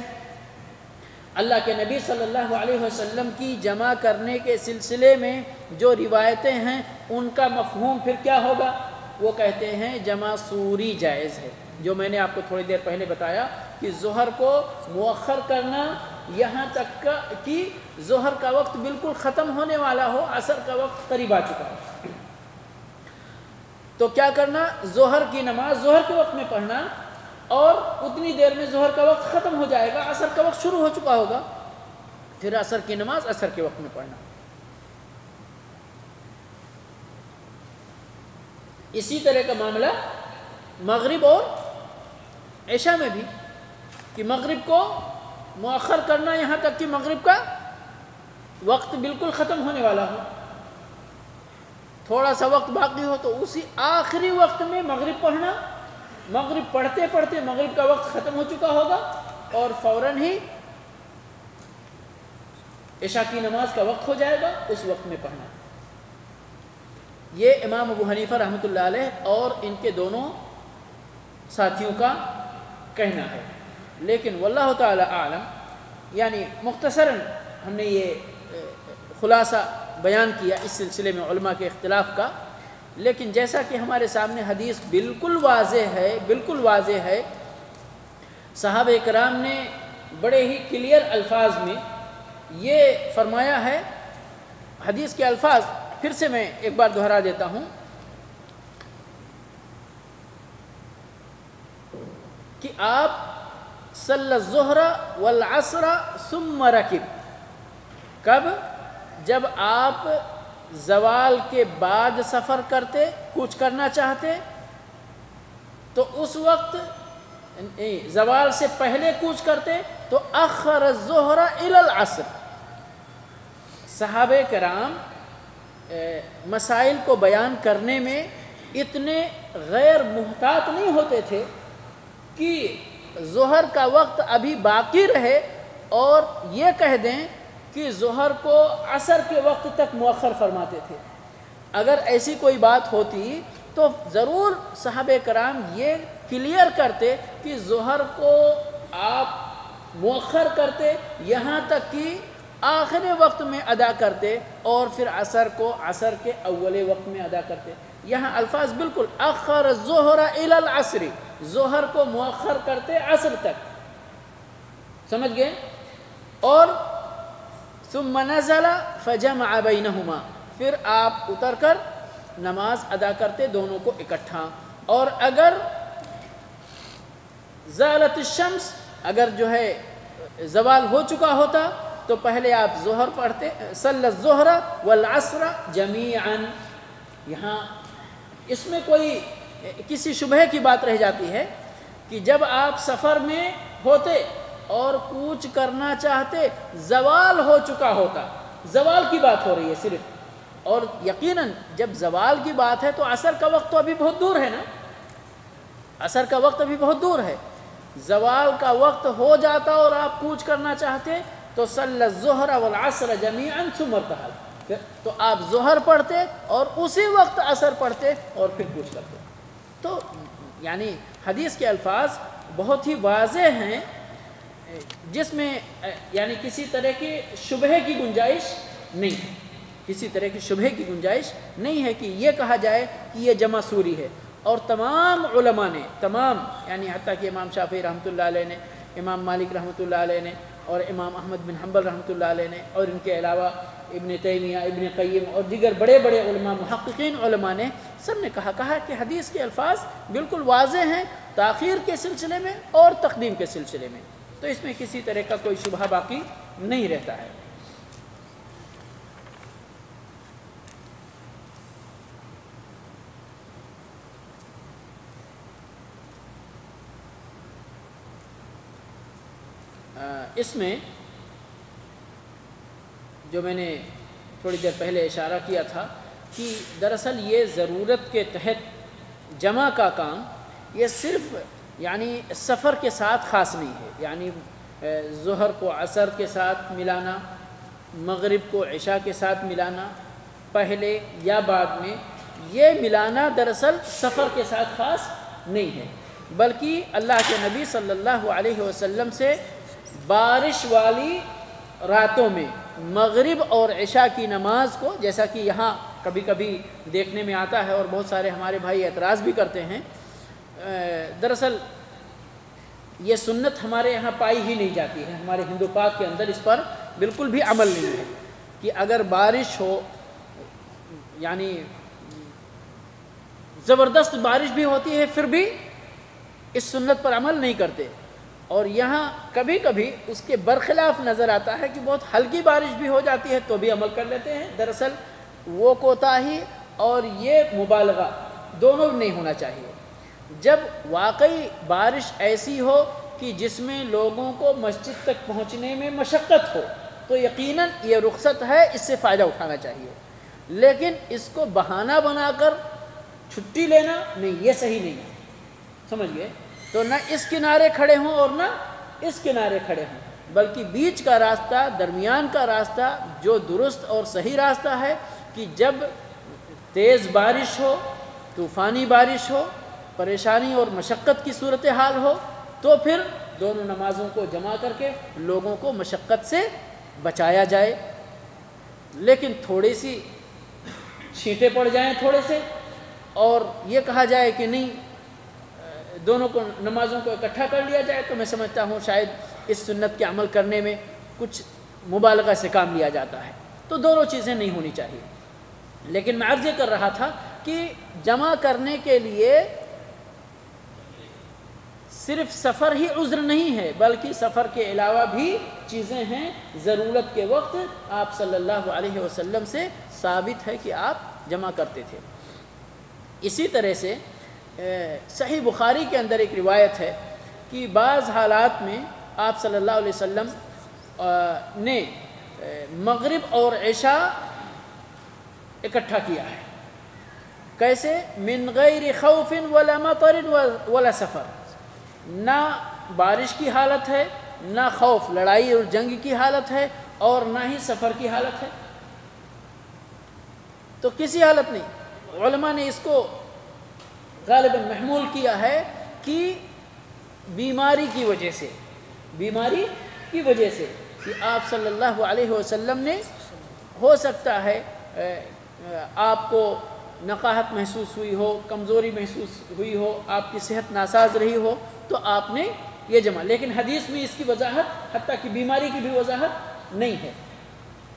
اللہ کے نبی صلی اللہ علیہ وسلم کی جمع کرنے کے سلسلے میں جو روایتیں ہیں ان کا مفہوم پھر کیا ہوگا؟ وہ کہتے ہیں جمع سوری جائز ہے، جو میں نے آپ کو تھوڑی دیر پہلے بتایا کہ ظہر کو مؤخر کرنا یہاں تک کہ ظہر کا وقت بالکل ختم ہونے والا ہو، عصر کا وقت قریب آ چکا ہے، تو کیا کرنا؟ ظہر کی نماز ظہر کے وقت میں پڑھنا، اور اتنی دیر میں ظہر کا وقت ختم ہو جائے گا، عصر کا وقت شروع ہو چکا ہوگا، پھر عصر کی نماز عصر کے وقت میں پڑھنا۔ اسی طرح کا معاملہ مغرب اور عشاء میں بھی، کہ مغرب کو مؤخر کرنا یہاں تک کہ مغرب کا وقت بالکل ختم ہونے والا ہو، تھوڑا سا وقت باقی ہو تو اسی آخری وقت میں مغرب پڑھنا، مغرب پڑھتے پڑھتے مغرب کا وقت ختم ہو چکا ہوگا اور فوراً ہی عشاء کی نماز کا وقت ہو جائے گا، اس وقت میں پڑھنا۔ یہ امام ابو حنیفہ رحمۃ اللہ علیہ اور ان کے دونوں ساتھیوں کا کہنا ہے، لیکن واللہ تعالی اعلم، یعنی مختصراً ہم نے یہ خلاصہ بیان کیا اس سلسلے میں علماء کے اختلاف کا، لیکن جیسا کہ ہمارے سامنے حدیث بالکل واضح ہے، صحابہ کرام نے بڑے ہی کلیئر الفاظ میں یہ فرمایا ہے۔ حدیث کے الفاظ پھر سے میں ایک بار دہرا دیتا ہوں کہ آپ صلی الظہر والعصر ثم رکب، کب؟ جب آپ زوال کے بعد سفر کرتے، کوچ کرنا چاہتے تو اس وقت زوال سے پہلے کوچ کرتے تو اخر الظہر الی العصر۔ صحابہ کرام مسائل کو بیان کرنے میں اتنے غیر محتاط نہیں ہوتے تھے کہ ظہر کا وقت ابھی باقی رہے اور یہ کہہ دیں کہ ظہر کو عصر کے وقت تک مؤخر فرماتے تھے۔ اگر ایسی کوئی بات ہوتی تو ضرور صحابہ کرام یہ کلیئر کرتے کہ ظہر کو آپ مؤخر کرتے یہاں تک کہ آخری وقت میں ادا کرتے اور پھر عصر کو عصر کے اول وقت میں ادا کرتے۔ یہاں الفاظ بالکل اخر الظہر الی العصر، ظہر کو مؤخر کرتے عصر تک، سمجھ گئے؟ اور ثم نزل فجمع بینہما، پھر آپ اتر کر نماز ادا کرتے دونوں کو اکٹھا۔ اور اگر زالت الشمس، اگر جو ہے زوال ہو چکا ہوتا تو پہلے آپ ظہر پڑھتے، صلی الظہر والعصر جمیعا۔ یہاں اس میں کوئی کسی شبہ کی بات رہ جاتی ہے کہ جب آپ سفر میں ہوتے اور کوچ کرنا چاہتے، زوال ہو چکا ہوتا، زوال کی بات ہو رہی ہے صرف، اور یقیناً جب زوال کی بات ہے تو عصر کا وقت تو ابھی بہت دور ہے نا، عصر کا وقت ابھی بہت دور ہے۔ زوال کا وقت ہو جاتا اور آپ کوچ کرنا چاہتے تو صلی الظہر والعصر جمیعا ثم ارتحل، تو آپ ظہر پڑھتے اور اسی وقت عصر پڑھتے اور پھر کوچ کرتے۔ تو یعنی حدیث کے الفاظ بہت ہی واضح ہیں، جس میں یعنی کسی طرح کی شبہ کی گنجائش نہیں ہے، کسی طرح کی شبہ کی گنجائش نہیں ہے کہ یہ کہا جائے کہ یہ جمع سوری ہے۔ اور تمام علماء نے، یعنی حتیٰ کہ امام شافعی رحمۃ اللہ علیہ نے، امام مالک رحمۃ اللہ علیہ نے، اور امام احمد بن حنبل رحمۃ اللہ علیہ نے، اور ان کے علاوہ ابن تیمیہ، ابن قیم اور دیگر بڑے بڑے علماء، محققین علماء نے، سب نے کہا کہ حدیث کے الفاظ بالکل واضح ہیں تاخیر کے سلسلے میں اور تقدیم کے سلسلے میں، تو اس میں کسی طرح کا کوئی شبہ باقی نہیں رہتا ہے۔ اس میں جو میں نے تھوڑی دیر پہلے اشارہ کیا تھا کہ دراصل یہ ضرورت کے تحت جمع کا کام یہ صرف یعنی سفر کے ساتھ خاص نہیں ہے، یعنی ظہر کو عصر کے ساتھ ملانا، مغرب کو عشاء کے ساتھ ملانا پہلے یا بعد میں، یہ ملانا دراصل سفر کے ساتھ خاص نہیں ہے، بلکہ اللہ کے نبی صلی اللہ علیہ وسلم سے بارش والی راتوں میں مغرب اور عشاء کی نماز کو، جیسا کہ یہاں کبھی کبھی دیکھنے میں آتا ہے اور بہت سارے ہمارے بھائی اعتراض بھی کرتے ہیں، دراصل یہ سنت ہمارے یہاں پائی ہی نہیں جاتی ہے، ہمارے ہندو پاک کے اندر اس پر بالکل بھی عمل نہیں ہے کہ اگر بارش ہو، یعنی زبردست بارش بھی ہوتی ہے پھر بھی اس سنت پر عمل نہیں کرتے، اور یہاں کبھی کبھی اس کے برخلاف نظر آتا ہے کہ بہت ہلکی بارش بھی ہو جاتی ہے تو بھی عمل کر لیتے ہیں۔ دراصل وہ کوتاہی اور یہ مبالغہ دونوں نہیں ہونا چاہیے۔ جب واقعی بارش ایسی ہو کہ جس میں لوگوں کو مسجد تک پہنچنے میں مشقت ہو تو یقیناً یہ رخصت ہے، اس سے فائدہ اٹھانا چاہیے، لیکن اس کو بہانہ بنا کر چھٹی لینا نہیں، یہ صحیح نہیں ہے، سمجھ گئے؟ تو نہ اس کنارے کھڑے ہوں اور نہ اس کنارے کھڑے ہوں، بلکہ بیچ کا راستہ، درمیان کا راستہ جو درست اور صحیح راستہ ہے کہ جب تیز بارش ہو، طوفانی بارش ہو، پریشانی اور مشقت کی صورتحال ہو تو پھر دونوں نمازوں کو جمع کر کے لوگوں کو مشقت سے بچایا جائے۔ لیکن تھوڑی سی چھینٹے پڑ جائیں تھوڑے سے اور یہ کہا جائے کہ نہیں دونوں کو نمازوں کو اکٹھا کر لیا جائے، تو میں سمجھتا ہوں شاید اس سنت کے عمل کرنے میں کچھ مبالغہ سے کام لیا جاتا ہے، تو دونوں چیزیں نہیں ہونی چاہیے۔ لیکن میں عرض یہ کر رہا تھا کہ جمع کرنے کے لیے صرف سفر ہی عذر نہیں ہے، بلکہ سفر کے علاوہ بھی چیزیں ہیں۔ ضرورت کے وقت آپ صلی اللہ علیہ وسلم سے ثابت ہے کہ آپ جمع کرتے تھے۔ اسی طرح سے صحیح بخاری کے اندر ایک روایت ہے کہ بعض حالات میں آپ صلی اللہ علیہ وسلم نے مغرب اور عشاء اکٹھا کیا ہے۔ کیسے؟ من غیر خوف ولا مطر ولا سفر، نہ بارش کی حالت ہے، نہ خوف لڑائی اور جنگ کی حالت ہے، اور نہ ہی سفر کی حالت ہے، تو کسی حالت نہیں۔ علماء نے اس کو غالباً محمول کیا ہے کہ بیماری کی وجہ سے، بیماری کی وجہ سے کہ آپ صلی اللہ علیہ وسلم نے ہو سکتا ہے آپ کو نقاہت محسوس ہوئی ہو، کمزوری محسوس ہوئی ہو، آپ کی صحت ناساز رہی ہو، تو آپ نے یہ جمع۔ لیکن حدیث میں اس کی وضاحت، حتیٰ کہ بیماری کی بھی وضاحت نہیں ہے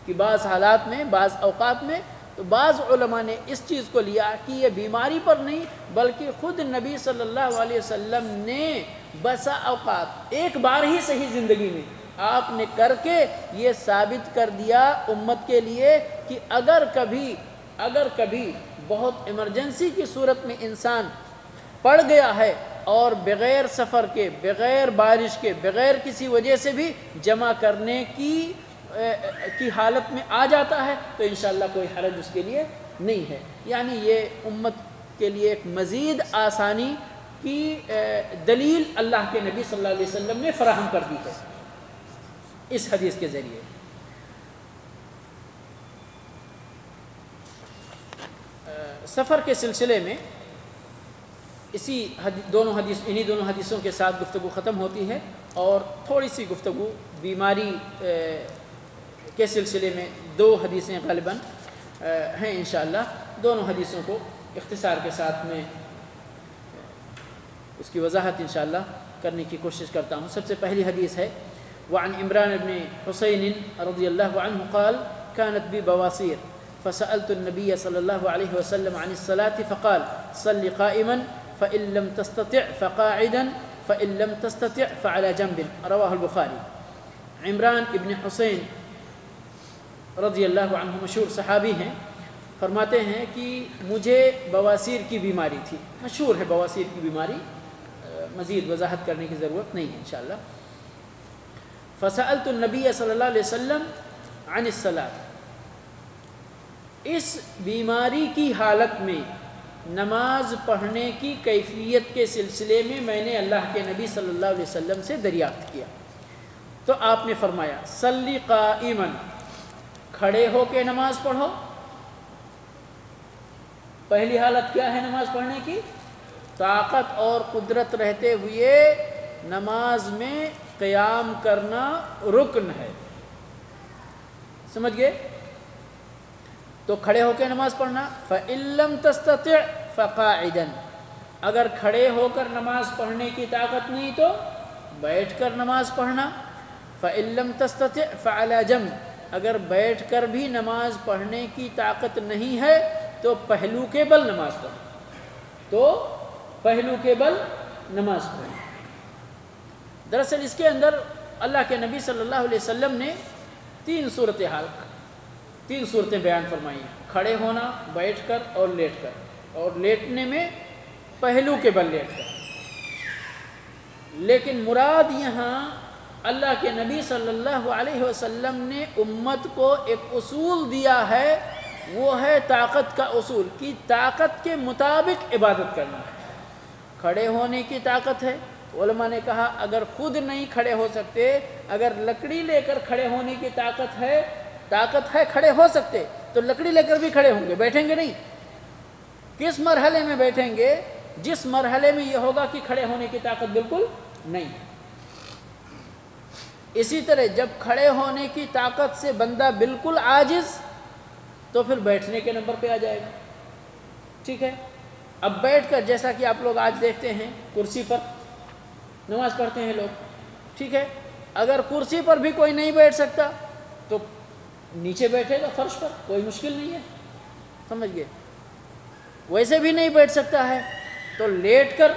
کہ بعض حالات میں، بعض اوقات میں، تو بعض علماء نے اس چیز کو لیا کہ یہ بیماری پر نہیں، بلکہ خود نبی صلی اللہ علیہ وسلم نے بسا اوقات ایک بار ہی صحیح زندگی میں آپ نے کر کے یہ ثابت کر دیا امت کے لیے کہ اگر کبھی بہت ایمرجنسی کی صورت میں انسان پڑ گیا ہے اور بغیر سفر کے، بغیر بارش کے، بغیر کسی وجہ سے بھی جمع کرنے کی حالت میں آ جاتا ہے، تو انشاءاللہ کوئی حرج اس کے لیے نہیں ہے۔ یعنی یہ امت کے لیے ایک مزید آسانی کی دلیل اللہ کے نبی صلی اللہ علیہ وسلم نے فراہم کر دی ہے اس حدیث کے ذریعے۔ سفر کے سلسلے میں انہی دونوں حدیثوں کے ساتھ گفتگو ختم ہوتی ہے، اور تھوڑی سی گفتگو بیماری کے سلسلے میں 2 حدیثیں غالباً ہیں انشاءاللہ۔ دونوں حدیثوں کو اختصار کے ساتھ میں اس کی وضاحت انشاءاللہ کرنے کی کوشش کرتا ہوں۔ سب سے پہلی حدیث ہے وعن عمران بن حسین رضی اللہ عنہ قال كانت بي بواسير فسألت النبي صلى الله عليه وسلم عن الصلاة فقال صل قائما فإن لم تستطع فقاعدا فإن لم تستطع فعلى جنب، رواه البخاری۔ عمران ابن حسین رضی اللہ عنہ مشہور صحابی ہیں، فرماتے ہیں کہ مجھے بواسیر کی بیماری تھی، مشہور ہے بواسیر کی بیماری، مزید وضاحت کرنے کی ضرورت نہیں ہے انشاءاللہ۔ فسألت النبی صلی اللہ علیہ وسلم عن الصلاة، اس بیماری کی حالت میں نماز پڑھنے کی کیفیت کے سلسلے میں میں نے اللہ کے نبی صلی اللہ علیہ وسلم سے دریافت کیا، تو آپ نے فرمایا صلی قائما، کھڑے ہو کے نماز پڑھو۔ پہلی حالت کیا ہے نماز پڑھنے کی؟ طاقت اور قدرت رہتے ہوئے نماز میں قیام کرنا رکن ہے، سمجھ گئے؟ تو کھڑے ہو کے نماز پڑھنا۔ فَإِن لَّمْ تَسْتَطِعْ فَقَاعِدًا، اگر کھڑے ہو کر نماز پڑھنے کی طاقت نہیں تو بیٹھ کر نماز پڑھنا۔ فَإِن لَّمْ تَسْتَطِعْ فَعَلَى جَنب، اگر بیٹھ کر بھی نماز پڑھنے کی طاقت نہیں ہے تو پہلو کے بل نماز پڑھیں، دراصل اس کے اندر اللہ کے نبی صلی اللہ علیہ وسلم نے 3 صورتیں بیان فرمائی ہیں، کھڑے ہونا، بیٹھ کر اور لیٹ کر، اور لیٹنے میں پہلو کے بل لیٹ کر۔ لیکن مراد یہاں اللہ کے نبی صلی اللہ علیہ وسلم نے امت کو ایک اصول دیا ہے، وہ ہے طاقت کا اصول، کہ طاقت کے مطابق عبادت کرنا ہے۔ کھڑے ہونے کی طاقت ہے، علماء نے کہا اگر خود نہیں کھڑے ہو سکتے، اگر لکڑی لے کر کھڑے ہونے کی طاقت ہے کھڑے ہو سکتے، تو لکڑی لے کر بھی کھڑے ہوں گے، بیٹھیں گے نہیں۔ کس مرحلے میں بیٹھیں گے؟ جس مرحلے میں یہ ہوگا کہ کھڑے ہونے کی طاقت بالکل نہیں۔ اسی طرح جب کھڑے ہونے کی طاقت سے بندہ بالکل عاجز، تو پھر بیٹھنے کے نمبر پہ آ جائے گا، ٹھیک ہے۔ اب بیٹھ کر، جیسا کہ آپ لوگ آج دیکھتے ہیں کرسی پر نماز پڑھتے ہیں لوگ، ٹھیک ہے، اگر کرسی پر بھی کوئی نہیں بیٹھ سکتا تو نیچے بیٹھے گا فرش پر، کوئی مشکل نہیں ہے، سمجھ گئے۔ ویسے بھی نہیں بیٹھ سکتا ہے تو لیٹ کر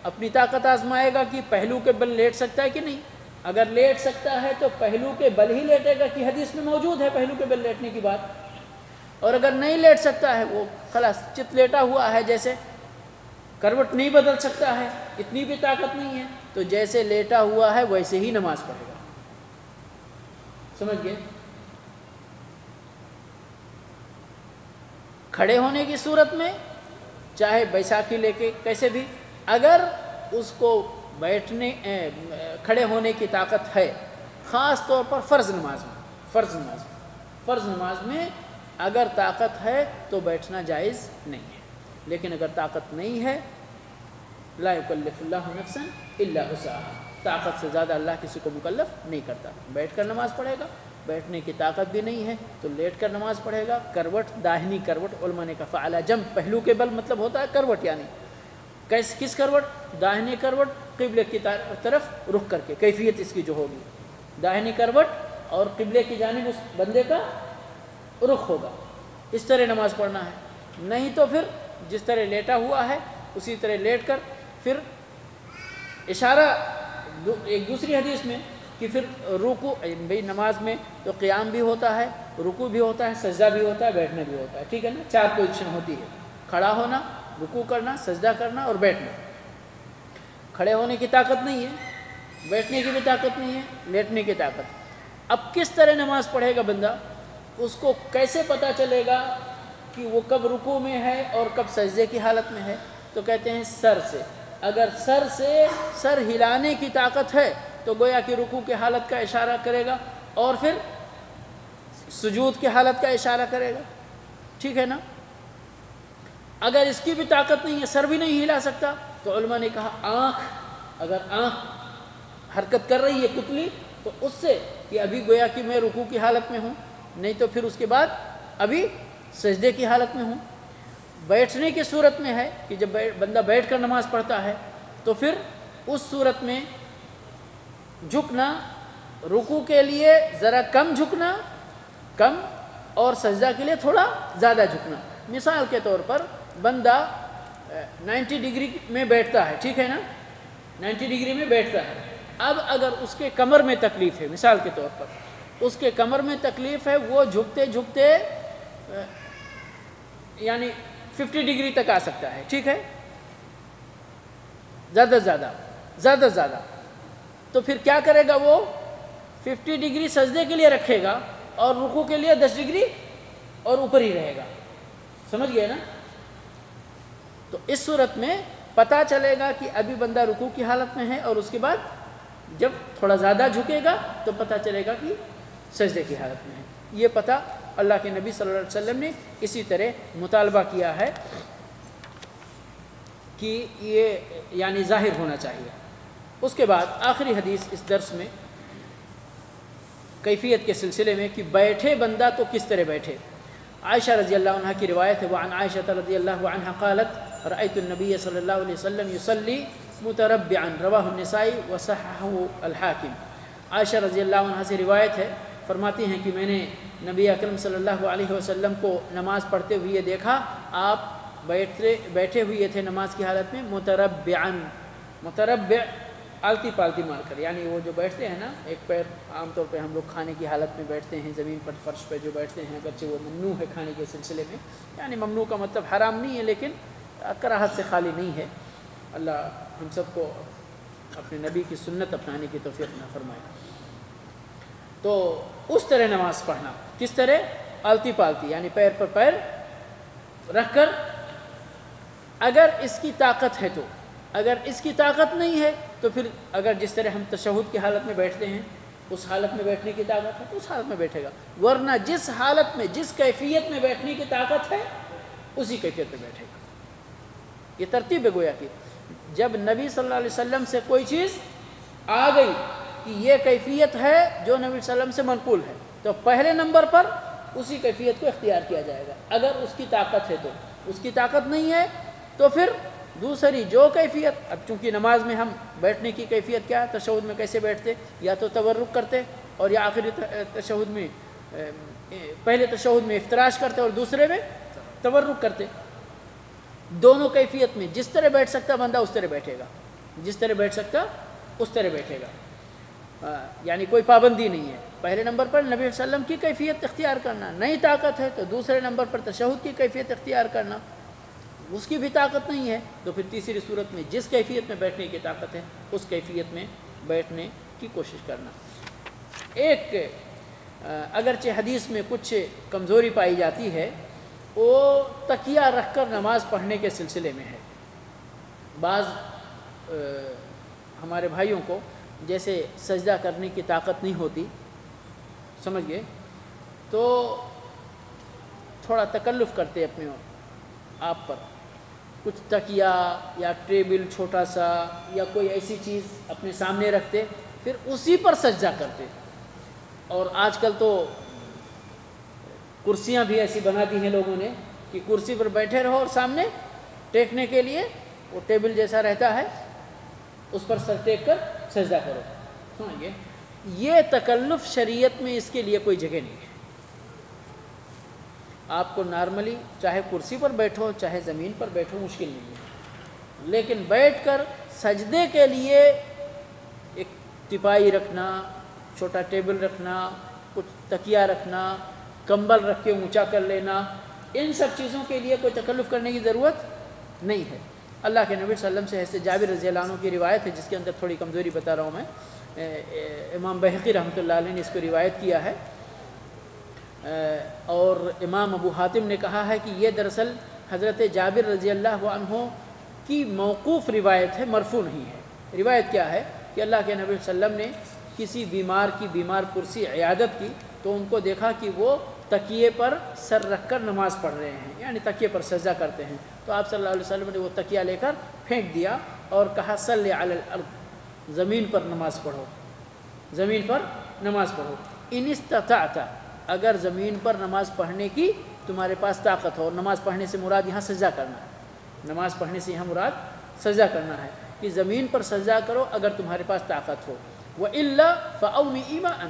اپنی طاقت آزمائے گا کہ پہلو کے بل لیٹ سکتا ہے کہ نہیں۔ اگر لیٹ سکتا ہے تو پہلو کے بل ہی لیٹے گا کہ حدیث میں موجود ہے پہلو کے بل لیٹنے کی بات، اور اگر نہیں لیٹ سکتا ہے، وہ خلاص چت لیٹا ہوا ہے، جیسے کروٹ نہیں بدل سکتا ہے، اتنی بھی طاقت نہیں ہے، تو جیسے لیٹا ہوا ہے ویسے ہی نماز پڑھے گا، سمجھ گئے۔ کھڑے ہونے کی صورت میں چاہے بیساکھی لے کے کیسے بھی، اگر اس کو کھڑے ہونے کی طاقت ہے، خاص طور پر فرض نماز میں اگر طاقت ہے تو بیٹھنا جائز نہیں ہے، لیکن اگر طاقت نہیں ہے، لا یکلف اللہ نفسا الا وسعها، طاقت سے زیادہ اللہ کسی کو مکلف نہیں کرتا، بیٹھ کر نماز پڑھے گا، بیٹھنے کی طاقت بھی نہیں ہے تو لیٹ کر نماز پڑھے گا۔ کروٹ، داہنی کروٹ، علماء نے کہا فعلی جنب، پہلو کے بل مطلب ہوتا ہے کروٹ، یعنی کس کروٹ؟ داہنی کروٹ قبلے کی طرف رخ کر کے، کیفیت اس کی جو ہوگی داہنی کروٹ اور قبلے کی جانب اس بندے کا رخ ہوگا، اس طرح نماز پڑھنا ہے۔ نہیں تو پھر جس طرح لیٹا ہوا ہے اسی طرح لیٹ کر، پھر اشارہ ایک دوسری حدیث میں کہ پھر رکوع، بھئی نماز میں تو قیام بھی ہوتا ہے، رکوع بھی ہوتا ہے، سجدہ بھی ہوتا ہے، بیٹھنا بھی ہوتا ہے، ٹھیک ہے نا، 4 پوزیشن ہوتی ہے، کھڑا ہونا، رکوع کرنا، سجدہ کرنا اور بیٹھنا۔ کھڑے ہونے کی طاقت نہیں ہے، بیٹھنے کی بھی طاقت نہیں ہے، لیٹنے کی طاقت۔ اب کس طرح نماز پڑھے گا بندہ؟ اس کو کیسے پتہ چلے گا کہ وہ کب رکوع میں ہے اور کب سجدے کی حالت میں ہے؟ تو کہتے ہیں سر سے، اگر سر ہلانے کی طاقت ہے تو گویا کہ رکوع کی حالت کا اشارہ کرے گا اور پھر سجود کی حالت کا اشارہ کرے گا، ٹھیک ہے نا۔ اگر اس کی بھی طاقت نہیں ہے، سر بھی نہیں ہلا سکتا، تو علماء نے کہا اگر آنکھ حرکت کر رہی ہے پتلی، تو اس سے کہ ابھی گویا کہ میں رکوع کی حالت میں ہوں، نہیں تو پھر اس کے بعد ابھی سجدے کی حالت میں ہوں۔ بیٹھنے کی صورت میں ہے کہ جب بندہ بیٹھ کر نماز پڑھتا ہے تو پھر اس صورت میں جھکنا، رکوع کے لیے ذرا کم جھکنا، کم، اور سجدہ کے لیے تھوڑا زیادہ جھکنا۔ مثال کے طور پر بندہ 90 ڈگری میں بیٹھتا ہے، ٹھیک ہے نا، 90 ڈگری میں بیٹھتا ہے۔ اب اگر اس کے کمر میں تکلیف ہے، مثال کے طور پر اس کے کمر میں تکلیف ہے، وہ جھکتے جھکتے یعنی 50 ڈگری تک آ سکتا ہے، ٹھیک ہے، زیادہ سے زیادہ، تو پھر کیا کرے گا؟ وہ 50 ڈگری سجدے کے لیے رکھے گا اور رکوع کے لیے 10 ڈگری اور اوپر ہی رہے گا، سمجھ گئے نا۔ تو اس صورت میں پتہ چلے گا کہ ابھی بندہ رکوع کی حالت میں ہے، اور اس کے بعد جب تھوڑا زیادہ جھکے گا تو پتہ چلے گا کہ سجدے کی حالت میں ہے۔ یہ پتہ اللہ کے نبی صلی اللہ علیہ وسلم نے اسی طرح مطالبہ کیا ہے کہ یہ یعنی ظاہر ہونا چاہیے۔ اس کے بعد آخری حدیث اس درس میں کیفیت کے سلسلے میں کہ بیٹھے بندہ تو کس طرح بیٹھے۔ عائشہ رضی اللہ عنہ کی روایت ہے، وعن عائشہ رضی اللہ عنہ قالت رأيت النبي صلی اللہ علیہ وسلم يصلي متربعا، رواہ النسائی وصححہ الحاکم۔ عائشہ رضی اللہ عنہ سے روایت ہے، فرماتی ہیں کہ میں نے نبی اکرم صلی اللہ علیہ وسلم کو نماز پڑھتے ہوئے دیکھا، آپ بیٹھے ہوئے تھے نماز کی حالت میں، متربع آلتی پالتی مار کر، یعنی وہ جو بیٹھتے ہیں نا، ایک پیر، عام طور پہ ہم لوگ کھانے کی حالت میں بیٹھتے ہیں زمین پر، فرش پہ جو بیٹھتے ہیں، اگرچہ وہ ممنوع ہے کھانے کے سلسلے میں، یعنی ممنوع کا مطلب حرام نہیں ہے لیکن کراہت سے خالی نہیں ہے۔ اللہ ہم سب کو اپنے نبی کی سنت اپنانے کی توفیق نہ فرمائے۔ تو اس طرح نماز پڑھنا، کس طرح؟ آلتی پالتی، یعنی پیر پر پیر رکھ کر، اگر اس کی طاقت ہے تو، اگر اس کی طاقت نہیں ہے تو پھر اگر جس طرح ہم تشہد کی حالت میں بیٹھتے ہیں، اس حالت میں بیٹھنے کی طاقت ہے تو اس حالت میں بیٹھے گا، ورنہ جس حالت میں، جس کیفیت میں بیٹھنے کی طاقت ہے اسی کیفیت میں بیٹھے گا۔ یہ ترتیب ہے گویا کہ جب نبی صلی اللہ علیہ وسلم سے کوئی چیز آ گئی کہ یہ کیفیت ہے جو نبی صلی اللہ علیہ وسلم سے منقول ہے، تو پہلے نمبر پر اسی کیفیت کو اختیار کیا جائے گا اگر اس کی طاقت ہے تو. اس کی طاقت نہیں ہے تو پھر دوسری جو کیفیت. اب چونکہ نماز میں ہم بیٹھنے کی کیفیت کیا ہے, تشہد میں کیسے بیٹھتے, یا تو تورک کرتے اور یا آخری تشہد میں پہلے تشہد میں افتراش کرتے اور دوسرے میں تورک کرتے. دونوں کیفیت میں جس طرح بیٹھ سکتا بندہ اس طرح بیٹھے گا, جس طرح بیٹھ سکتا اس طرح بیٹھے گا, یعنی کوئی پابندی نہیں ہے. پہلے نمبر پر نبی صلی اللہ علیہ وسلم کی کیفیت اختیار کرنا, نئی طاقت ہے تو دوسرے نمبر پر تشہد کی کیفیت اختیار کرنا, اس کی بھی طاقت نہیں ہے تو پھر تیسری صورت میں جس کیفیت میں بیٹھنے کی طاقت ہے اس کیفیت میں بیٹھنے کی کوشش کرنا. ایک اگرچہ حدیث میں کچھ کمزوری پائی جاتی ہے, وہ تکیہ رکھ کر نماز پڑھنے کے سلسلے میں ہے. بعض ہمارے بھائیوں کو جیسے سجدہ کرنے کی طاقت نہیں ہوتی, سمجھ گئے, تو تھوڑا تکلف کرتے اپنے آپ پر, کچھ تکیہ یا ٹیبل چھوٹا سا یا کوئی ایسی چیز اپنے سامنے رکھتے, پھر اسی پر سجدہ کرتے. اور آج کل تو کرسیاں بھی ایسی بنا دی ہیں لوگوں نے کہ کرسی پر بیٹھے رہو اور سامنے ٹیکنے کے لیے وہ ٹیبل جیسا رہتا ہے, اس پر سر ٹیک کر سجدہ کرو. سمجھئے, یہ تکلف شریعت میں اس کے لیے کوئی جگہ نہیں ہے. آپ کو نارملی چاہے کرسی پر بیٹھو چاہے زمین پر بیٹھو مشکل نہیں ہے, لیکن بیٹھ کر سجدے کے لیے ایک تپائی رکھنا, چھوٹا ٹیبل رکھنا, کچھ تکیہ رکھنا, کمبل رکھ کے اونچا کر لینا, ان سب چیزوں کے لیے کوئی تکلف کرنے کی ضرورت نہیں ہے. اللہ کے نبی صلی اللہ علیہ وسلم سے حضرت جابر رضی اللہ عنہ کی روایت ہے جس کے اندر تھوڑی کمزوری بتا رہا ہوں میں, امام بہقی رحمۃ اللہ علیہ نے اس کو روایت کیا ہے, اور امام ابو حاتم نے کہا ہے کہ یہ دراصل حضرت جابر رضی اللہ عنہ کی موقوف روایت ہے, مرفوع نہیں ہے. روایت کیا ہے کہ اللہ کے نبی صلی اللہ علیہ وسلم نے کسی بیمار کی بیمار پرسی عیادت کی تو ان کو دیکھا کہ وہ تکیے پر سر رکھ کر نماز پڑھ رہے ہیں, یعنی تکیے پر سجدہ کرتے ہیں. تو آپ صلی اللہ علیہ وسلم نے وہ تکیہ لے کر پھینک دیا اور کہا صلی علی الارض, زمین پر نماز پڑھو, زمین پر نماز پڑھو. ان استطعت, اگر زمین پر نماز پڑھنے کی تمہارے پاس طاقت ہو, اور نماز پڑھنے سے مراد یہاں سجدہ کرنا ہے, نماز پڑھنے سے یہاں مراد سجدہ کرنا ہے کہ زمین پر سجدہ کرو اگر تمہارے پاس طاقت ہو. وَإِلَّا فَأَوْمِئِ مَاءً,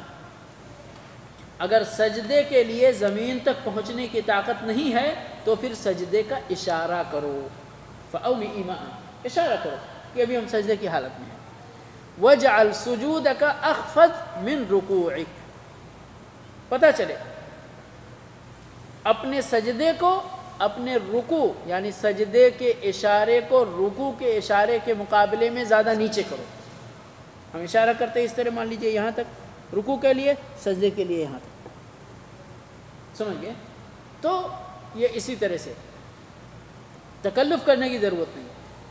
اگر سجدے کے لیے زمین تک پہنچنے کی طاقت نہیں ہے تو پھر سجدے کا اشارہ کرو. فَأَوْمِئِ مَاءً, اشارہ کرو کہ ابھی ہم سجدے کی حالت میں ہیں. وَجْعَلْ سُجُودَكَ أَخْفَضْ مِنْ رُكُوعِكَ, پتہ چلے اپنے سجدے کو اپنے رکوع یعنی سجدے کے اشارے کو رکوع کے اشارے کے مقابلے میں زیادہ نیچے کرو. ہم اشارہ کرتے ہیں اس طرح, مان لیجئے یہاں تک رکوع کے لیے, سجدے کے لیے یہاں تک, سمجھ گئے. تو یہ اسی طرح سے تکلف کرنے کی ضرورت نہیں.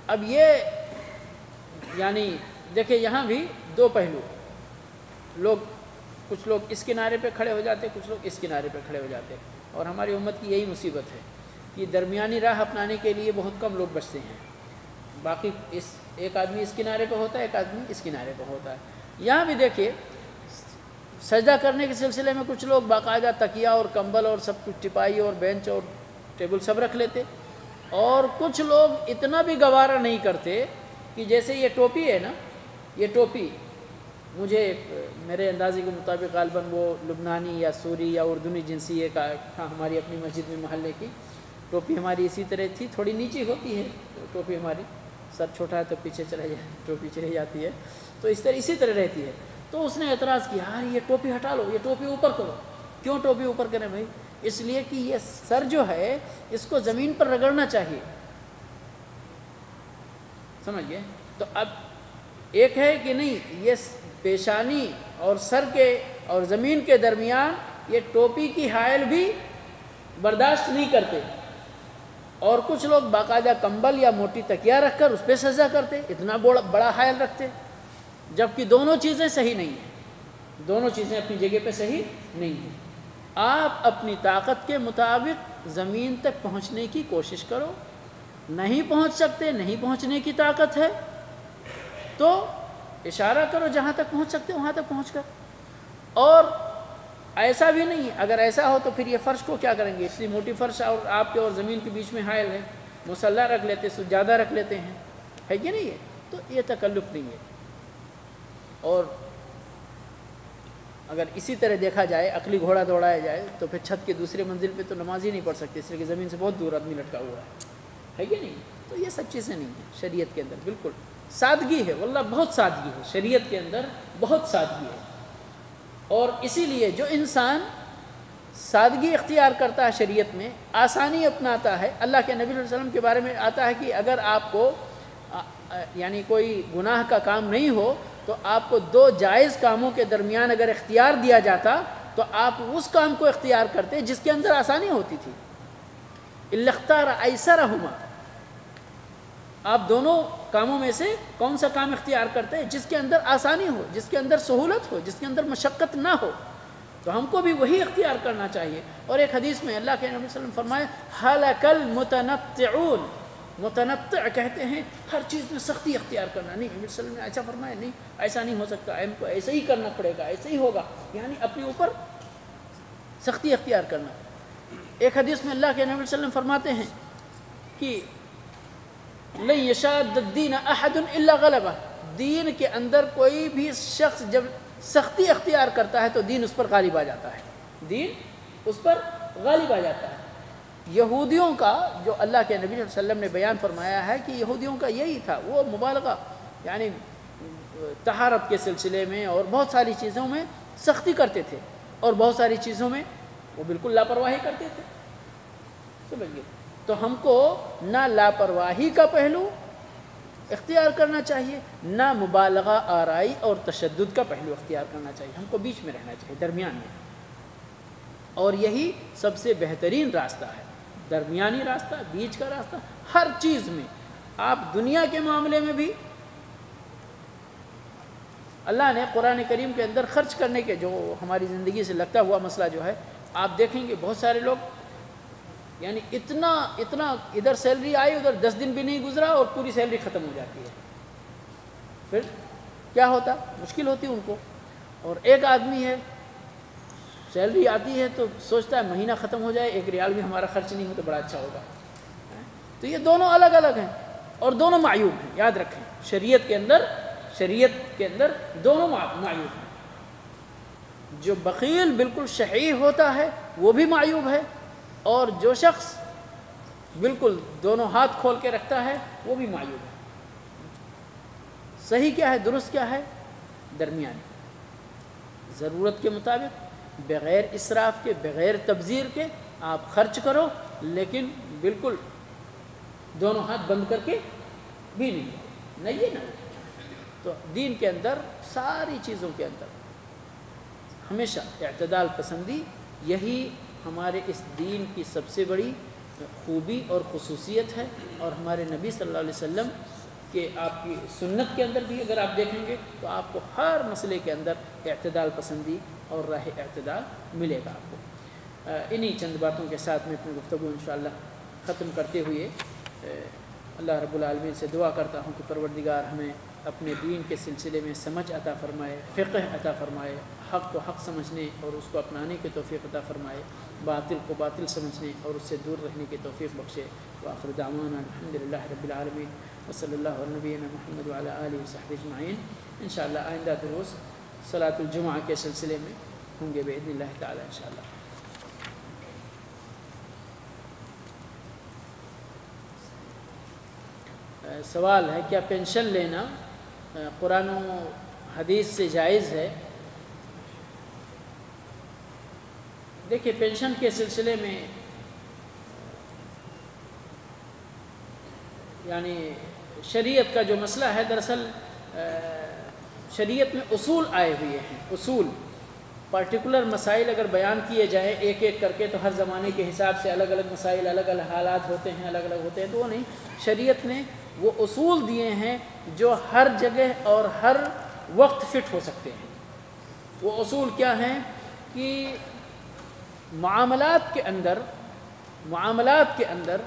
اب یہ یعنی دیکھیں یہاں بھی دو پہلو, کچھ لوگ اس کنارے پہ کھڑے ہو جاتے, کچھ لوگ اس کنارے پہ کھڑے ہو جاتے, اور ہماری امت کی یہی مصیبت ہے کہ درمیانی راہ اپنانے کے لیے بہت کم لوگ بچتے ہیں. باقی ایک آدمی اس کنارے پہ ہوتا ہے, ایک آدمی اس کنارے پہ ہوتا ہے. یہاں بھی دیکھیے سجدہ کرنے کے سلسلے میں کچھ لوگ باقاعدہ تکیہ اور کمبل اور سب کچھ ٹپائی اور بینچ اور ٹیبل سب رکھ لیتے, اور کچھ لوگ اتنا بھی گوارا نہیں کرتے کہ جیسے یہ ٹوپی ہے نا, یہ ٹوپی مجھے میرے اندازے کے مطابق غالباً وہ لبنانی یا سوری یا اردنی جنسی ایک ہماری اپنی مسجد میں محلے کی ٹوپی ہماری اسی طرح تھی, تھوڑی نیچی ہوتی ہے ٹوپی ہماری, سر چھوٹا ہے تو پیچھے ٹوپی چلی جاتی ہے, تو اسی طرح رہتی ہے. تو اس نے اعتراض کیا, یار یہ ٹوپی ہٹا لو, یہ ٹوپی اوپر کرو. کیوں ٹوپی اوپر کریں بھائی؟ اس لیے کہ یہ سر جو ہے اس کو زمین پر رگڑنا چاہیے, سمجھ گئے. تو اب ایک ہے کہ نہیں, یہ پیشانی اور سر کے اور زمین کے درمیان یہ ٹوپی کی حائل بھی برداشت نہیں کرتے, اور کچھ لوگ باقاعدہ کمبل یا موٹی تکیہ رکھ کر اس پہ سجدہ کرتے, اتنا بڑا حائل رکھتے, جبکہ دونوں چیزیں صحیح نہیں ہیں, دونوں چیزیں اپنی جگہ پہ صحیح نہیں ہیں. آپ اپنی طاقت کے مطابق زمین تک پہنچنے کی کوشش کرو, نہیں پہنچ سکتے, نہیں پہنچنے کی طاقت ہے تو اشارہ کرو, جہاں تک پہنچ سکتے وہاں تک پہنچ کر. اور ایسا بھی نہیں، اگر ایسا ہو تو پھر یہ فرش کو کیا کریں گے؟ اتنی موٹی فرش اور آپ کے اور زمین کے بیچ میں حائل ہے، مصلی رکھ لیتے، سجادہ رکھ لیتے ہیں، ہے کہ نہیں ہے؟ تو یہ تکلف نہیں ہے۔ اور اگر اسی طرح دیکھا جائے، عقلی گھوڑا دوڑایا جائے، تو پھر چھت کے دوسرے منزل پہ تو نماز ہی نہیں پڑھ سکتے، اس لیے کہ زمین سے بہت دور آدمی لٹکا ہوا ہے کہ نہیں؟ تو یہ سب چیزیں نہیں ہیں شریعت کے اندر، بالکل سادگی ہے، واللہ بہت سادگی ہے شریعت کے اندر، بہت سادگی ہے۔ اور اسی لیے جو انسان سادگی اختیار کرتا ہے شریعت میں، آسانی اپناتا ہے، اللہ کے نبی صلی اللہ علیہ وسلم کے بارے میں آتا ہے کہ اگر آپ کو یعنی کوئی گناہ کا کام نہیں ہو تو آپ کو دو جائز کاموں کے درمیان اگر اختیار دیا جاتا تو آپ اس کام کو اختیار کرتے جس کے اندر آسانی ہوتی تھی۔ الا اختار ایسرہما، آپ دونوں کاموں میں سے کون سا کام اختیار کرتے جس کے اندر آسانی ہو، جس کے اندر سہولت ہو، جس کے اندر مشقت نہ ہو، تو ہم کو بھی وہی اختیار کرنا چاہیے۔ اور ایک حدیث میں اللہ کے نبی صلی اللہ علیہ وسلم فرمائے ہلک المتنطعون، متنطع کہتے ہیں ہر چیز میں سختی اختیار کرنا۔ نہیں، نبی صلی اللہ علیہ وسلم نے ایسا فرمایا نہیں، ایسا نہیں ہو سکتا، ہم کو ایسے ہی کرنا پڑے گا، ایسے ہی ہوگا، یعنی اپنے اوپر سختی اختیار کرنا۔ ایک حدیث میں اللہ کے نبی صلی اللہ علیہ وسلم فرماتے ہیں کہ لن یشاد الدین احد الا غلبہ، دین کے اندر کوئی بھی شخص جب سختی اختیار کرتا ہے تو دین اس پر غالب آ جاتا ہے، دین اس پر غالب آ جاتا ہے۔ یہودیوں کا جو اللہ کے نبی صلی اللہ علیہ وسلم نے بیان فرمایا ہے کہ یہودیوں کا یہی تھا، وہ مبالغہ یعنی طہارت کے سلسلے میں اور بہت ساری چیزوں میں سختی کرتے تھے، اور بہت ساری چیزوں میں وہ بالکل لاپرواہی کرتے تھے، سمجھ گئے؟ تو ہم کو نہ لاپرواہی کا پہلو اختیار کرنا چاہیے، نہ مبالغہ آرائی اور تشدد کا پہلو اختیار کرنا چاہیے، ہم کو بیچ میں رہنا چاہیے، درمیان میں۔ اور یہی سب سے بہترین راستہ ہے، درمیانی راستہ، بیچ کا راستہ، ہر چیز میں۔ آپ دنیا کے معاملے میں بھی اللہ نے قرآن کریم کے اندر خرچ کرنے کے جو ہماری زندگی سے لگتا ہوا مسئلہ جو ہے، آپ دیکھیں گے بہت سارے لوگ یعنی اتنا ادھر سیلری آئی، ادھر 10 دن بھی نہیں گزرا اور پوری سیلری ختم ہو جاتی ہے، پھر کیا ہوتا؟ مشکل ہوتی ان کو۔ اور ایک آدمی ہے سیلری آتی ہے تو سوچتا ہے مہینہ ختم ہو جائے، 1 ریال بھی ہمارا خرچ نہیں ہو تو بڑا اچھا ہوگا۔ تو یہ دونوں الگ الگ ہیں اور دونوں معیوب ہیں، یاد رکھیں، شریعت کے اندر دونوں معیوب ہیں۔ جو بخیل بالکل شحیح ہوتا ہے وہ بھی معیوب ہے، اور جو شخص بالکل دونوں ہاتھ کھول کے رکھتا ہے وہ بھی معیوب ہے۔ صحیح کیا ہے، درست کیا ہے؟ درمیانی، ضرورت کے مطابق، بغیر اسراف کے، بغیر تبذیر کے آپ خرچ کرو، لیکن بالکل دونوں ہاتھ بند کر کے بھی نہیں یہ نہ۔ تو دین کے اندر ساری چیزوں کے اندر ہمیشہ اعتدال پسندی، یہی ہمارے اس دین کی سب سے بڑی خوبی اور خصوصیت ہے۔ اور ہمارے نبی صلی اللہ علیہ وسلم کہ آپ کی سنت کے اندر بھی اگر آپ دیکھیں گے تو آپ کو ہر مسئلے کے اندر اعتدال پسندی اور راہ اعتدال ملے گا آپ کو۔ انہی چند باتوں کے ساتھ میں اپنی گفتگو انشاءاللہ ختم کرتے ہوئے اللہ رب العالمین سے دعا کرتا ہوں کہ پروردگار ہمیں اپنے دین کے سلسلے میں سمجھ عطا فرمائے، فقہ عطا فرمائے، حق کو حق سمجھنے اور اس کو اپنانے کی توفیق عطا فرمائے، باطل کو باطل سمجھنے اور اس سے دور رہنے کی توفیق بخشے۔ وآخر دعوانا الحمدللہ رب العالمین وصلی اللہ علی نبینا محمد وعلی آلہ وصحبہ اجمعین۔ انشاءاللہ آئندہ دروس صلاۃ الجمعہ کے سلسلے میں ہوں گے باذن اللہ تعالی انشاءاللہ۔ سوال ہے کیا پینشن لینا قرآن و حدیث سے جائز ہے؟ دیکھیے، پینشن کے سلسلے میں یعنی شریعت کا جو مسئلہ ہے، دراصل شریعت میں اصول آئے ہوئے ہیں، اصول پرٹیکولر مسائل اگر بیان کیے جائیں ایک ایک کر کے تو ہر زمانے کے حساب سے الگ الگ مسائل، الگ الگ حالات ہوتے ہیں، الگ الگ ہوتے ہیں، تو وہ نہیں، شریعت نے وہ اصول دیے ہیں جو ہر جگہ اور ہر وقت فٹ ہو سکتے ہیں۔ وہ اصول کیا ہیں کہ معاملات کے اندر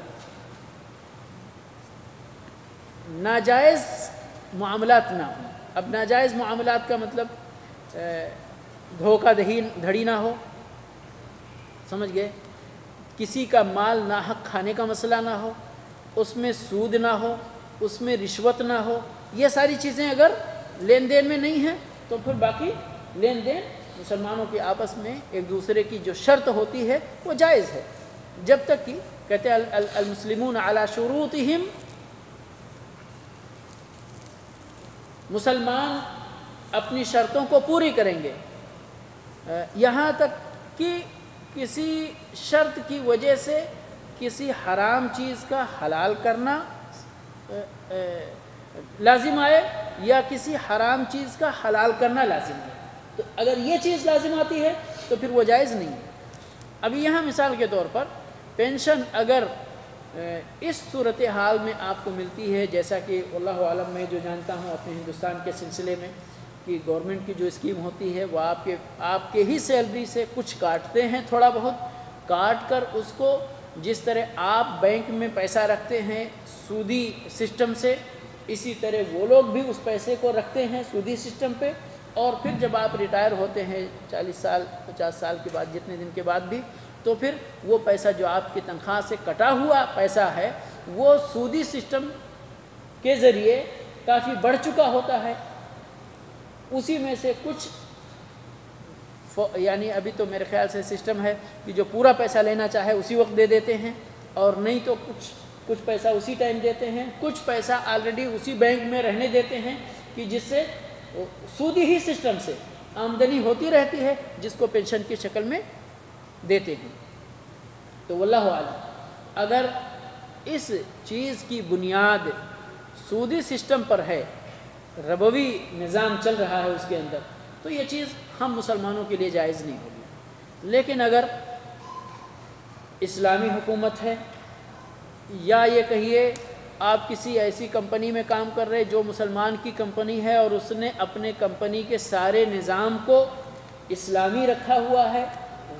ناجائز معاملات نہ ہوں۔ اب ناجائز معاملات کا مطلب دھوکہ دھڑی نہ ہو، سمجھ گئے؟ کسی کا مال ناحق کھانے کا مسئلہ نہ ہو، اس میں سود نہ ہو، اس میں رشوت نہ ہو، یہ ساری چیزیں اگر لین دین میں نہیں ہیں تو پھر باقی لین دین مسلمانوں کے آپس میں ایک دوسرے کی جو شرط ہوتی ہے وہ جائز ہے، جب تک کہ کہتے ہیں المسلمون علی شروطہم، مسلمان اپنی شرطوں کو پوری کریں گے، یہاں تک کہ کسی شرط کی وجہ سے کسی حرام چیز کا حلال کرنا لازم آئے یا کسی حرام چیز کا حلال کرنا لازم ہے، تو اگر یہ چیز لازم آتی ہے تو پھر وہ جائز نہیں ہے۔ ابھی یہاں مثال کے طور پر پینشن اگر اس صورتحال میں آپ کو ملتی ہے، جیسا کہ واللہ عالم میں جو جانتا ہوں اپنے ہندوستان کے سلسلے میں، کہ گورنمنٹ کی جو اسکیم ہوتی ہے وہ آپ کے ہی سیلری سے کچھ کاٹتے ہیں، تھوڑا بہت کاٹ کر اس کو جس طرح آپ بینک میں پیسہ رکھتے ہیں سودی سسٹم سے، اسی طرح وہ لوگ بھی اس پیسے کو رکھتے ہیں سودی سسٹم پہ، اور پھر جب آپ ریٹائر ہوتے ہیں 40 سال 50 سال کے بعد، جتنے دن کے بعد بھی، تو پھر وہ پیسہ جو آپ کی تنخواہ سے کٹا ہوا پیسہ ہے وہ سودی سسٹم کے ذریعے کافی بڑھ چکا ہوتا ہے، اسی میں سے کچھ یعنی ابھی تو میرے خیال سے سسٹم ہے کہ جو پورا پیسہ لینا چاہے اسی وقت دے دیتے ہیں، اور نہیں تو کچھ پیسہ اسی ٹائم دیتے ہیں، کچھ پیسہ آلریڈی اسی بینک میں رہنے دیتے ہیں کہ جس سے سودی ہی سسٹم سے آمدنی ہوتی رہتی ہے، جس کو پینشن کی شکل میں دیتے ہیں۔ تو واللہ اعلم اگر اس چیز کی بنیاد سودی سسٹم پر ہے، ربوی نظام چل رہا ہے اس کے اندر، تو یہ چیز ہم مسلمانوں کے لیے جائز نہیں ہوگی۔ لیکن اگر اسلامی حکومت ہے، یا یہ کہیے آپ کسی ایسی کمپنی میں کام کر رہے جو مسلمان کی کمپنی ہے اور اس نے اپنے کمپنی کے سارے نظام کو اسلامی رکھا ہوا ہے،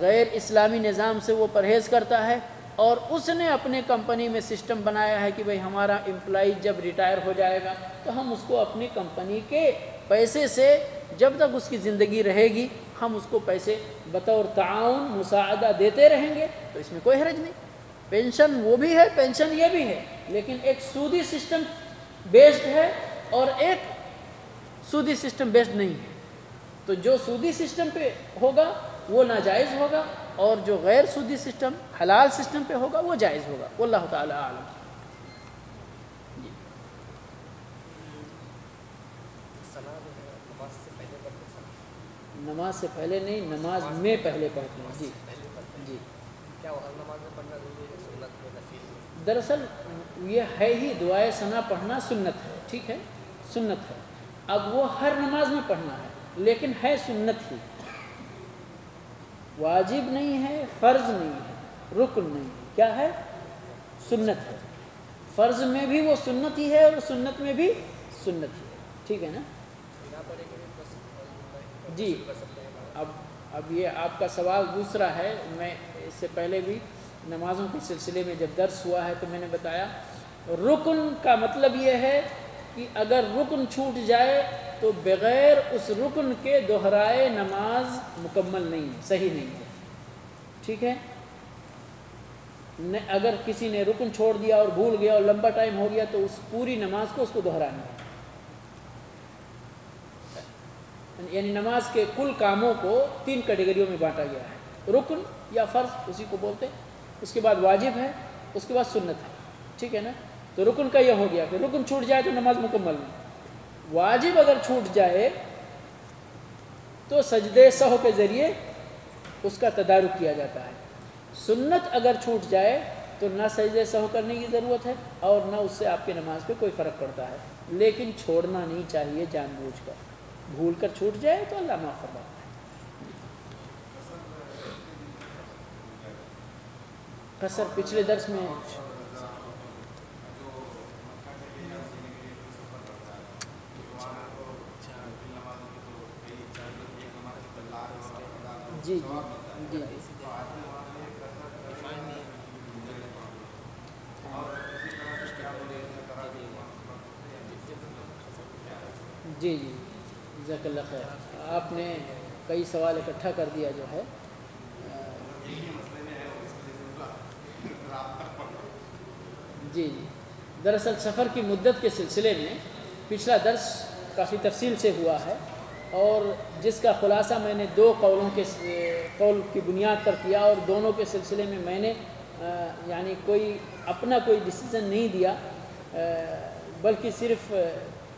غیر اسلامی نظام سے وہ پرہیز کرتا ہے، اور اس نے اپنے کمپنی میں سسٹم بنایا ہے کہ بھئی ہمارا امپلائی جب ریٹائر ہو جائے گا تو ہم اس کو اپنی کمپنی کے پیسے سے جب تک اس کی زندگی رہے گی ہم اس کو پیسے بطور تعاون مساعدہ دیتے رہیں گے، تو اس میں کوئی حرج نہیں۔ پینشن وہ بھی ہے، پینشن یہ بھی ہے، لیکن ایک سودی سسٹم بیسڈ ہے اور ایک سودی سسٹم بیسڈ نہیں ہے، تو جو سودی سسٹم پہ ہوگا وہ ناجائز ہوگا، اور جو غیر سودی سسٹم حلال سسٹم پہ ہوگا وہ جائز ہوگا، واللہ تعالی اعلم۔ نماز سے پہلے نہیں، نماز میں پہلے پڑھتے ہیں۔ جی جی، کیا وہ ہر نماز میں پڑھنا ضروری ہے، سنت میں نفل؟ دراصل یہ ہے ہی دعائے ثنا پڑھنا سنت ہے، ٹھیک ہے، سنت ہے۔ اب وہ ہر نماز میں پڑھنا ہے لیکن ہے سنت ہی، واجب نہیں ہے، فرض نہیں ہے، رکن نہیں ہے، کیا ہے؟ سنت ہے۔ فرض میں بھی وہ سنت ہی ہے اور سنت میں بھی سنت ہی ہے، ٹھیک ہے نا؟ جی، اب یہ آپ کا سوال دوسرا ہے، میں اس سے پہلے بھی نمازوں کے سلسلے میں جب درس ہوا ہے تو میں نے بتایا رکن کا مطلب یہ ہے کہ اگر رکن چھوٹ جائے تو بغیر اس رکن کے دہرائے نماز مکمل نہیں ہے، صحیح نہیں ہے، ٹھیک ہے؟ اگر کسی نے رکن چھوڑ دیا اور بھول گیا اور لمبا ٹائم ہو گیا تو اس پوری نماز کو اس کو دہرانا ہے، یعنی نماز کے کل کاموں کو 3 کیٹیگریوں میں بانٹا گیا ہے، رکن یا فرض اسی کو بولتے ہیں، اس کے بعد واجب ہے، اس کے بعد سنت ہے، ٹھیک ہے نا؟ تو رکن کا یہ ہو گیا کہ رکن چھوٹ جائے تو نماز مکمل نہیں، واجب اگر چھوٹ جائے تو سجدے سہو کے ذریعے اس کا تدارک کیا جاتا ہے، سنت اگر چھوٹ جائے تو نہ سجدے سہو کرنے کی ضرورت ہے اور نہ اس سے آپ کی نماز پہ کوئی فرق پڑتا ہے، لیکن چھوڑنا نہیں چاہیے جان بوجھ کر، بھول کر چھوٹ جائے تو اللہ معاف فرماتا ہے۔ قصر پچھلے درس میں جی جی جی جی جی، جزاک اللہ خیر، آپ نے کئی سوال اکٹھا کر دیا جو ہے، جی جی، دراصل سفر کی مدت کے سلسلے میں پچھلا درس کافی تفصیل سے ہوا ہے، اور جس کا خلاصہ میں نے دو قول کی بنیاد پر کیا، اور دونوں کے سلسلے میں نے یعنی اپنا کوئی ڈیسیزن نہیں دیا، بلکہ صرف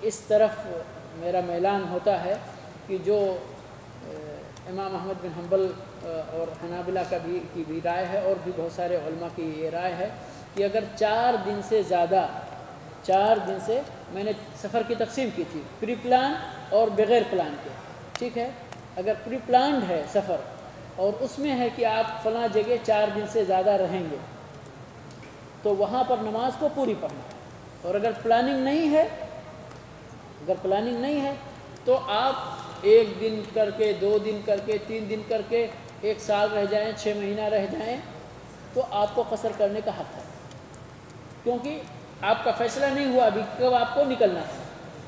اس طرف میرا میلان ہوتا ہے کہ جو امام احمد بن حنبل اور حنابلہ کی بھی رائے ہے، اور بھی بہت سارے علماء کی یہ رائے ہے کہ اگر 4 دن سے زیادہ، 4 دن سے میں نے سفر کی تقسیم کی تھی پری پلان اور بغیر پلان کے، ٹھیک ہے، اگر پری پلانڈ ہے سفر اور اس میں ہے کہ آپ فلاں جگہ 4 دن سے زیادہ رہیں گے تو وہاں پر نماز کو پوری پڑھنا ہے، اور اگر پلاننگ نہیں ہے تو آپ 1 دن کر کے، 2 دن کر کے، 3 دن کر کے، 1 سال رہ جائیں، 6 مہینہ رہ جائیں، تو آپ کو قصر کرنے کا حق ہے، کیونکہ آپ کا فیصلہ نہیں ہوا ابھی کب آپ کو نکلنا ہے،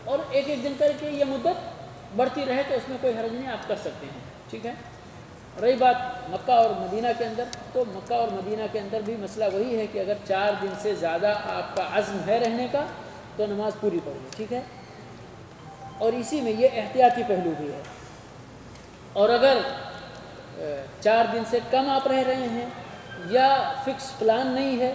اور 1 دن کر کے یہ مدت بڑھتی رہے تو اس میں کوئی حرج نہیں، آپ کر سکتے ہیں، ٹھیک ہے۔ رہی بات مکہ اور مدینہ کے اندر، تو مکہ اور مدینہ کے اندر بھی مسئلہ وہی ہے کہ اگر 4 دن سے زیادہ آپ کا عزم ہے رہنے کا تو نماز پوری پڑھیے، ٹھیک ہے، اور اسی میں یہ احتیاطی پہلو بھی ہے، اور اگر 4 دن سے کم آپ رہ رہے ہیں یا فکس پلان نہیں ہے،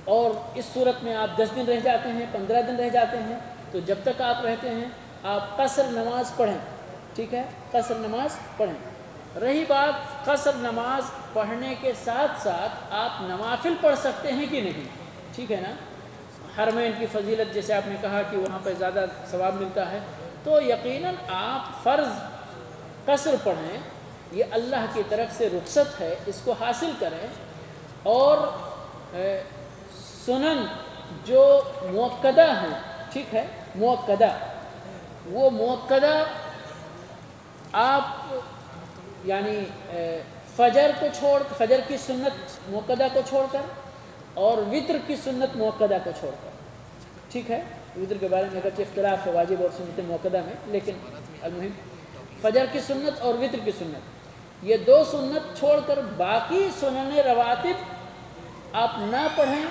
اور اس صورت میں آپ 10 دن رہ جاتے ہیں، 15 دن رہ جاتے ہیں، تو جب تک آپ رہتے ہیں آپ قصر نماز پڑھیں، ٹھیک ہے، قصر نماز پڑھیں۔ رہی بات قصر نماز پڑھنے کے ساتھ ساتھ آپ نوافل پڑھ سکتے ہیں کہ نہیں، ٹھیک ہے نا، حرمین کی فضیلت جیسے آپ نے کہا کہ وہاں پہ زیادہ ثواب ملتا ہے، تو یقیناً آپ فرض قصر پڑھیں، یہ اللہ کی طرف سے رخصت ہے، اس کو حاصل کریں، اور سنن جو موقدہ ہیں، ٹھیک ہے، وہ موقدہ آپ یعنی فجر کی سنت موقدہ کو چھوڑ کر اور وتر کی سنت موقدہ کو چھوڑ کر، ٹھیک ہے، وتر کے بارے میں اگرچہ اختلاف ہے واجب اور سنت موقدہ میں، لیکن المہم فجر کی سنت اور وتر کی سنت، یہ 2 سنت چھوڑ کر باقی سنن رواتب آپ نہ پڑھیں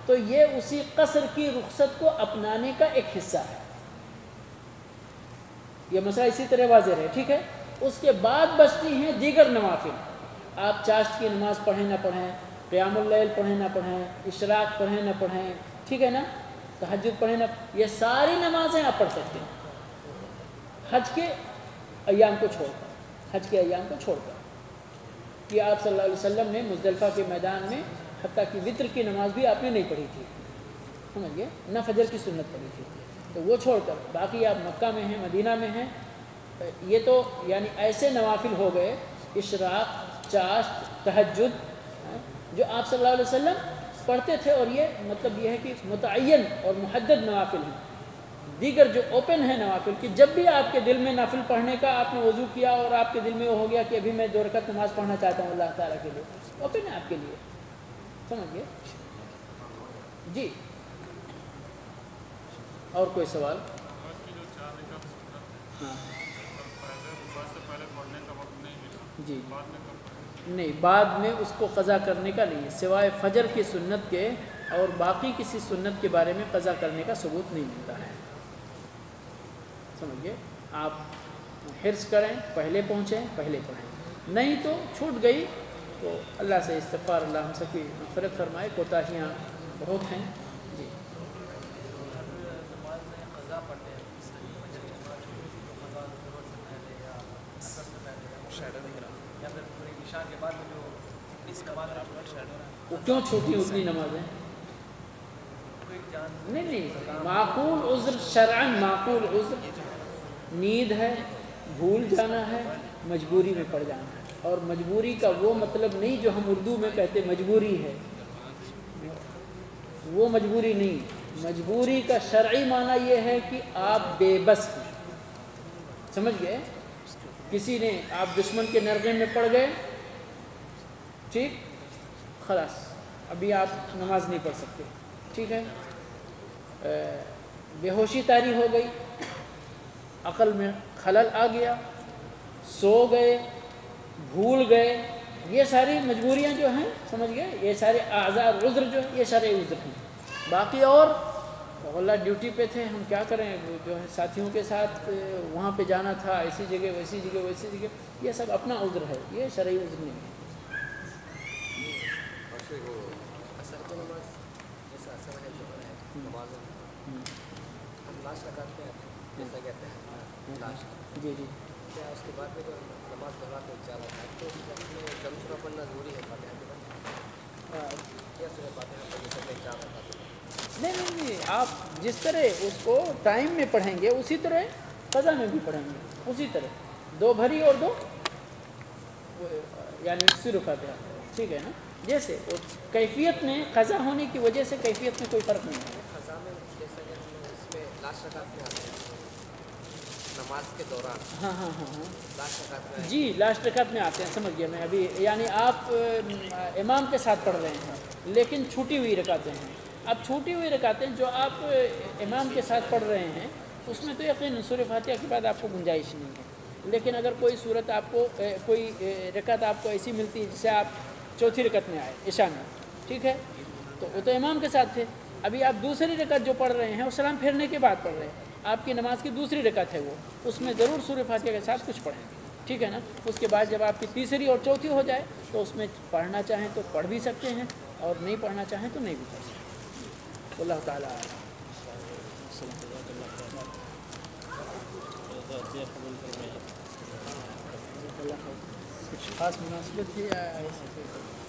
تو یہ اسی قصر کی رخصت کو اپنانے کا ایک حصہ ہے، یہ مسئلہ اسی طرح واضح ہے، ٹھیک ہے۔ اس کے بعد بچتی ہیں دیگر نوافل، آپ چاشت کی نماز پڑھیں نہ پڑھیں، قیام اللیل پڑھیں نہ پڑھیں، اشراق پڑھیں نہ پڑھیں، ٹھیک ہے نا، تہجد پڑھیں نہ، یہ ساری نمازیں آپ پڑھ سکتے ہیں حج کے ایام کو چھوڑ کر، کہ آپ صلی اللہ علیہ وسلم نے مزدلفہ کے میدان میں حتیٰ کہ وتر کی نماز بھی آپ نے نہیں پڑھی تھی، سمجھئے، نہ فجر کی سنت پڑھی تھی، تو وہ چھوڑ کر باقی آپ مکہ میں ہیں، مدینہ میں ہیں، یہ تو یعنی ایسے نوافل ہو گئے، اشراق، چاشت، تہجد، جو آپ صلی اللہ علیہ وسلم پڑھتے تھے، اور یہ مطلب یہ ہے کہ متعین اور محدد نوافل ہیں۔ دیگر جو اوپن ہیں نوافل، کہ جب بھی آپ کے دل میں نافل پڑھنے کا، آپ نے وضو کیا اور آپ کے دل میں وہ ہو گیا کہ ابھی میں 2 رکعت نماز پڑھنا چاہتا ہوں اللہ تعالیٰ کے لیے، اوپن ہے آپ کے لیے، سمجھئے جی۔ اور کوئی سوال؟ ہاں جی، نہیں، بعد میں اس کو قضا کرنے کا نہیں ہے، سوائے فجر کی سنت کے، اور باقی کسی سنت کے بارے میں قضا کرنے کا ثبوت نہیں ملتا ہے، سمجھئے، آپ حرص کریں، پہلے پہنچیں، پہلے پڑھیں، نہیں تو چھوٹ گئی تو اللہ سے استغفار، اللہ ہم سب کی مغفرت فرمائے، کوتاہیاں بہت ہیں جی۔ وہ کیوں چھوٹی اتنی نمازیں؟ نہیں، معقول عذر، شرعاً معقول عذر، نیند ہے، بھول جانا ہے، مجبوری میں پڑ جانا ہے، اور مجبوری کا وہ مطلب نہیں جو ہم اردو میں کہتے مجبوری ہے، وہ مجبوری نہیں، مجبوری کا شرعی معنی یہ ہے کہ آپ بے بس ہیں، سمجھ گئے، کسی نے، آپ دشمن کے نرغے میں پڑ گئے، ٹھیک، خلاص ابھی آپ نماز نہیں پڑھ سکتے، ٹھیک ہے، بے ہوشی طاری ہو گئی، عقل میں خلل آ گیا، سو گئے، بھول گئے، یہ ساری مجبوریاں جو ہیں، سمجھ گئے، یہ سارے اعذار عذر جو ہیں، یہ سارے عذر ہیں، باقی اور اللہ ڈیوٹی پہ تھے، ہم کیا کریں، جو ہے ساتھیوں کے ساتھ وہاں پہ جانا تھا، ایسی جگہ ویسی جگہ ویسی جگہ، یہ سب اپنا عذر ہے، یہ شرعی عذر نہیں ہے۔ اثر کی نماز جیسا اثر ہے جو ہے نماز ہم لاسٹ رکعت میں جیسا کہتے ہیں لاسٹ، جی جی کیا اس کے بعد میں جو نماز دہراتے ہیں 4 رکعت تو اس وقت میں جم سورہ پڑھنا ضروری ہے فاتحہ کے بعد؟ کیا سورہ فاتحہ پڑھ سکتے ہیں 4 رکعت میں؟ نہیں، آپ جس طرح اس کو ٹائم میں پڑھیں گے اسی طرح قضا میں بھی پڑھیں گے، اسی طرح 2 بھری اور 2 یعنی صرف فاتحہ، ٹھیک ہے نا؟ جیسے کیفیت میں قضا ہونے کی وجہ سے کیفیت میں کوئی فرق نہیں ہے۔ قضا میں جیسا کہ ہم اس میں لاسٹ رکعت میں آتے ہیں نماز کے دوران، ہاں لاسٹ رکعت میں جی لاسٹ رکعت میں آتے ہیں، سمجھ گیا میں ابھی، یعنی آپ امام کے ساتھ پڑھ رہے ہیں لیکن چھوٹی ہوئی رکعتیں ہیں۔ اب چھوٹی ہوئی رکعتیں جو آپ امام کے ساتھ پڑھ رہے ہیں اس میں تو یقیناً سورہ فاتحہ کے بعد آپ کو گنجائش نہیں ہے، لیکن اگر کوئی صورت آپ کو کوئی رکعت آپ کو ایسی ملتی ہے جس سے آپ چوتھی رکعت میں آئے عشاء میں، ٹھیک ہے، تو وہ تو امام کے ساتھ تھے، ابھی آپ دوسری رکعت جو پڑھ رہے ہیں وہ سلام پھیرنے کے بعد پڑھ رہے ہیں، آپ کی نماز کی دوسری رکعت ہے وہ، اس میں ضرور سورہ فاتحہ کے ساتھ کچھ پڑھیں، ٹھیک ہے نا؟ اس کے بعد جب آپ کی تیسری اور چوتھی ہو جائے تو اس میں پڑھنا چاہیں تو پڑھ بھی سکتے ہیں اور نہیں پڑھنا چاہیں تو نہیں بھی پڑھ سکتے۔ اللہ تعالیٰ کچھ خاص مناسبت ہے یا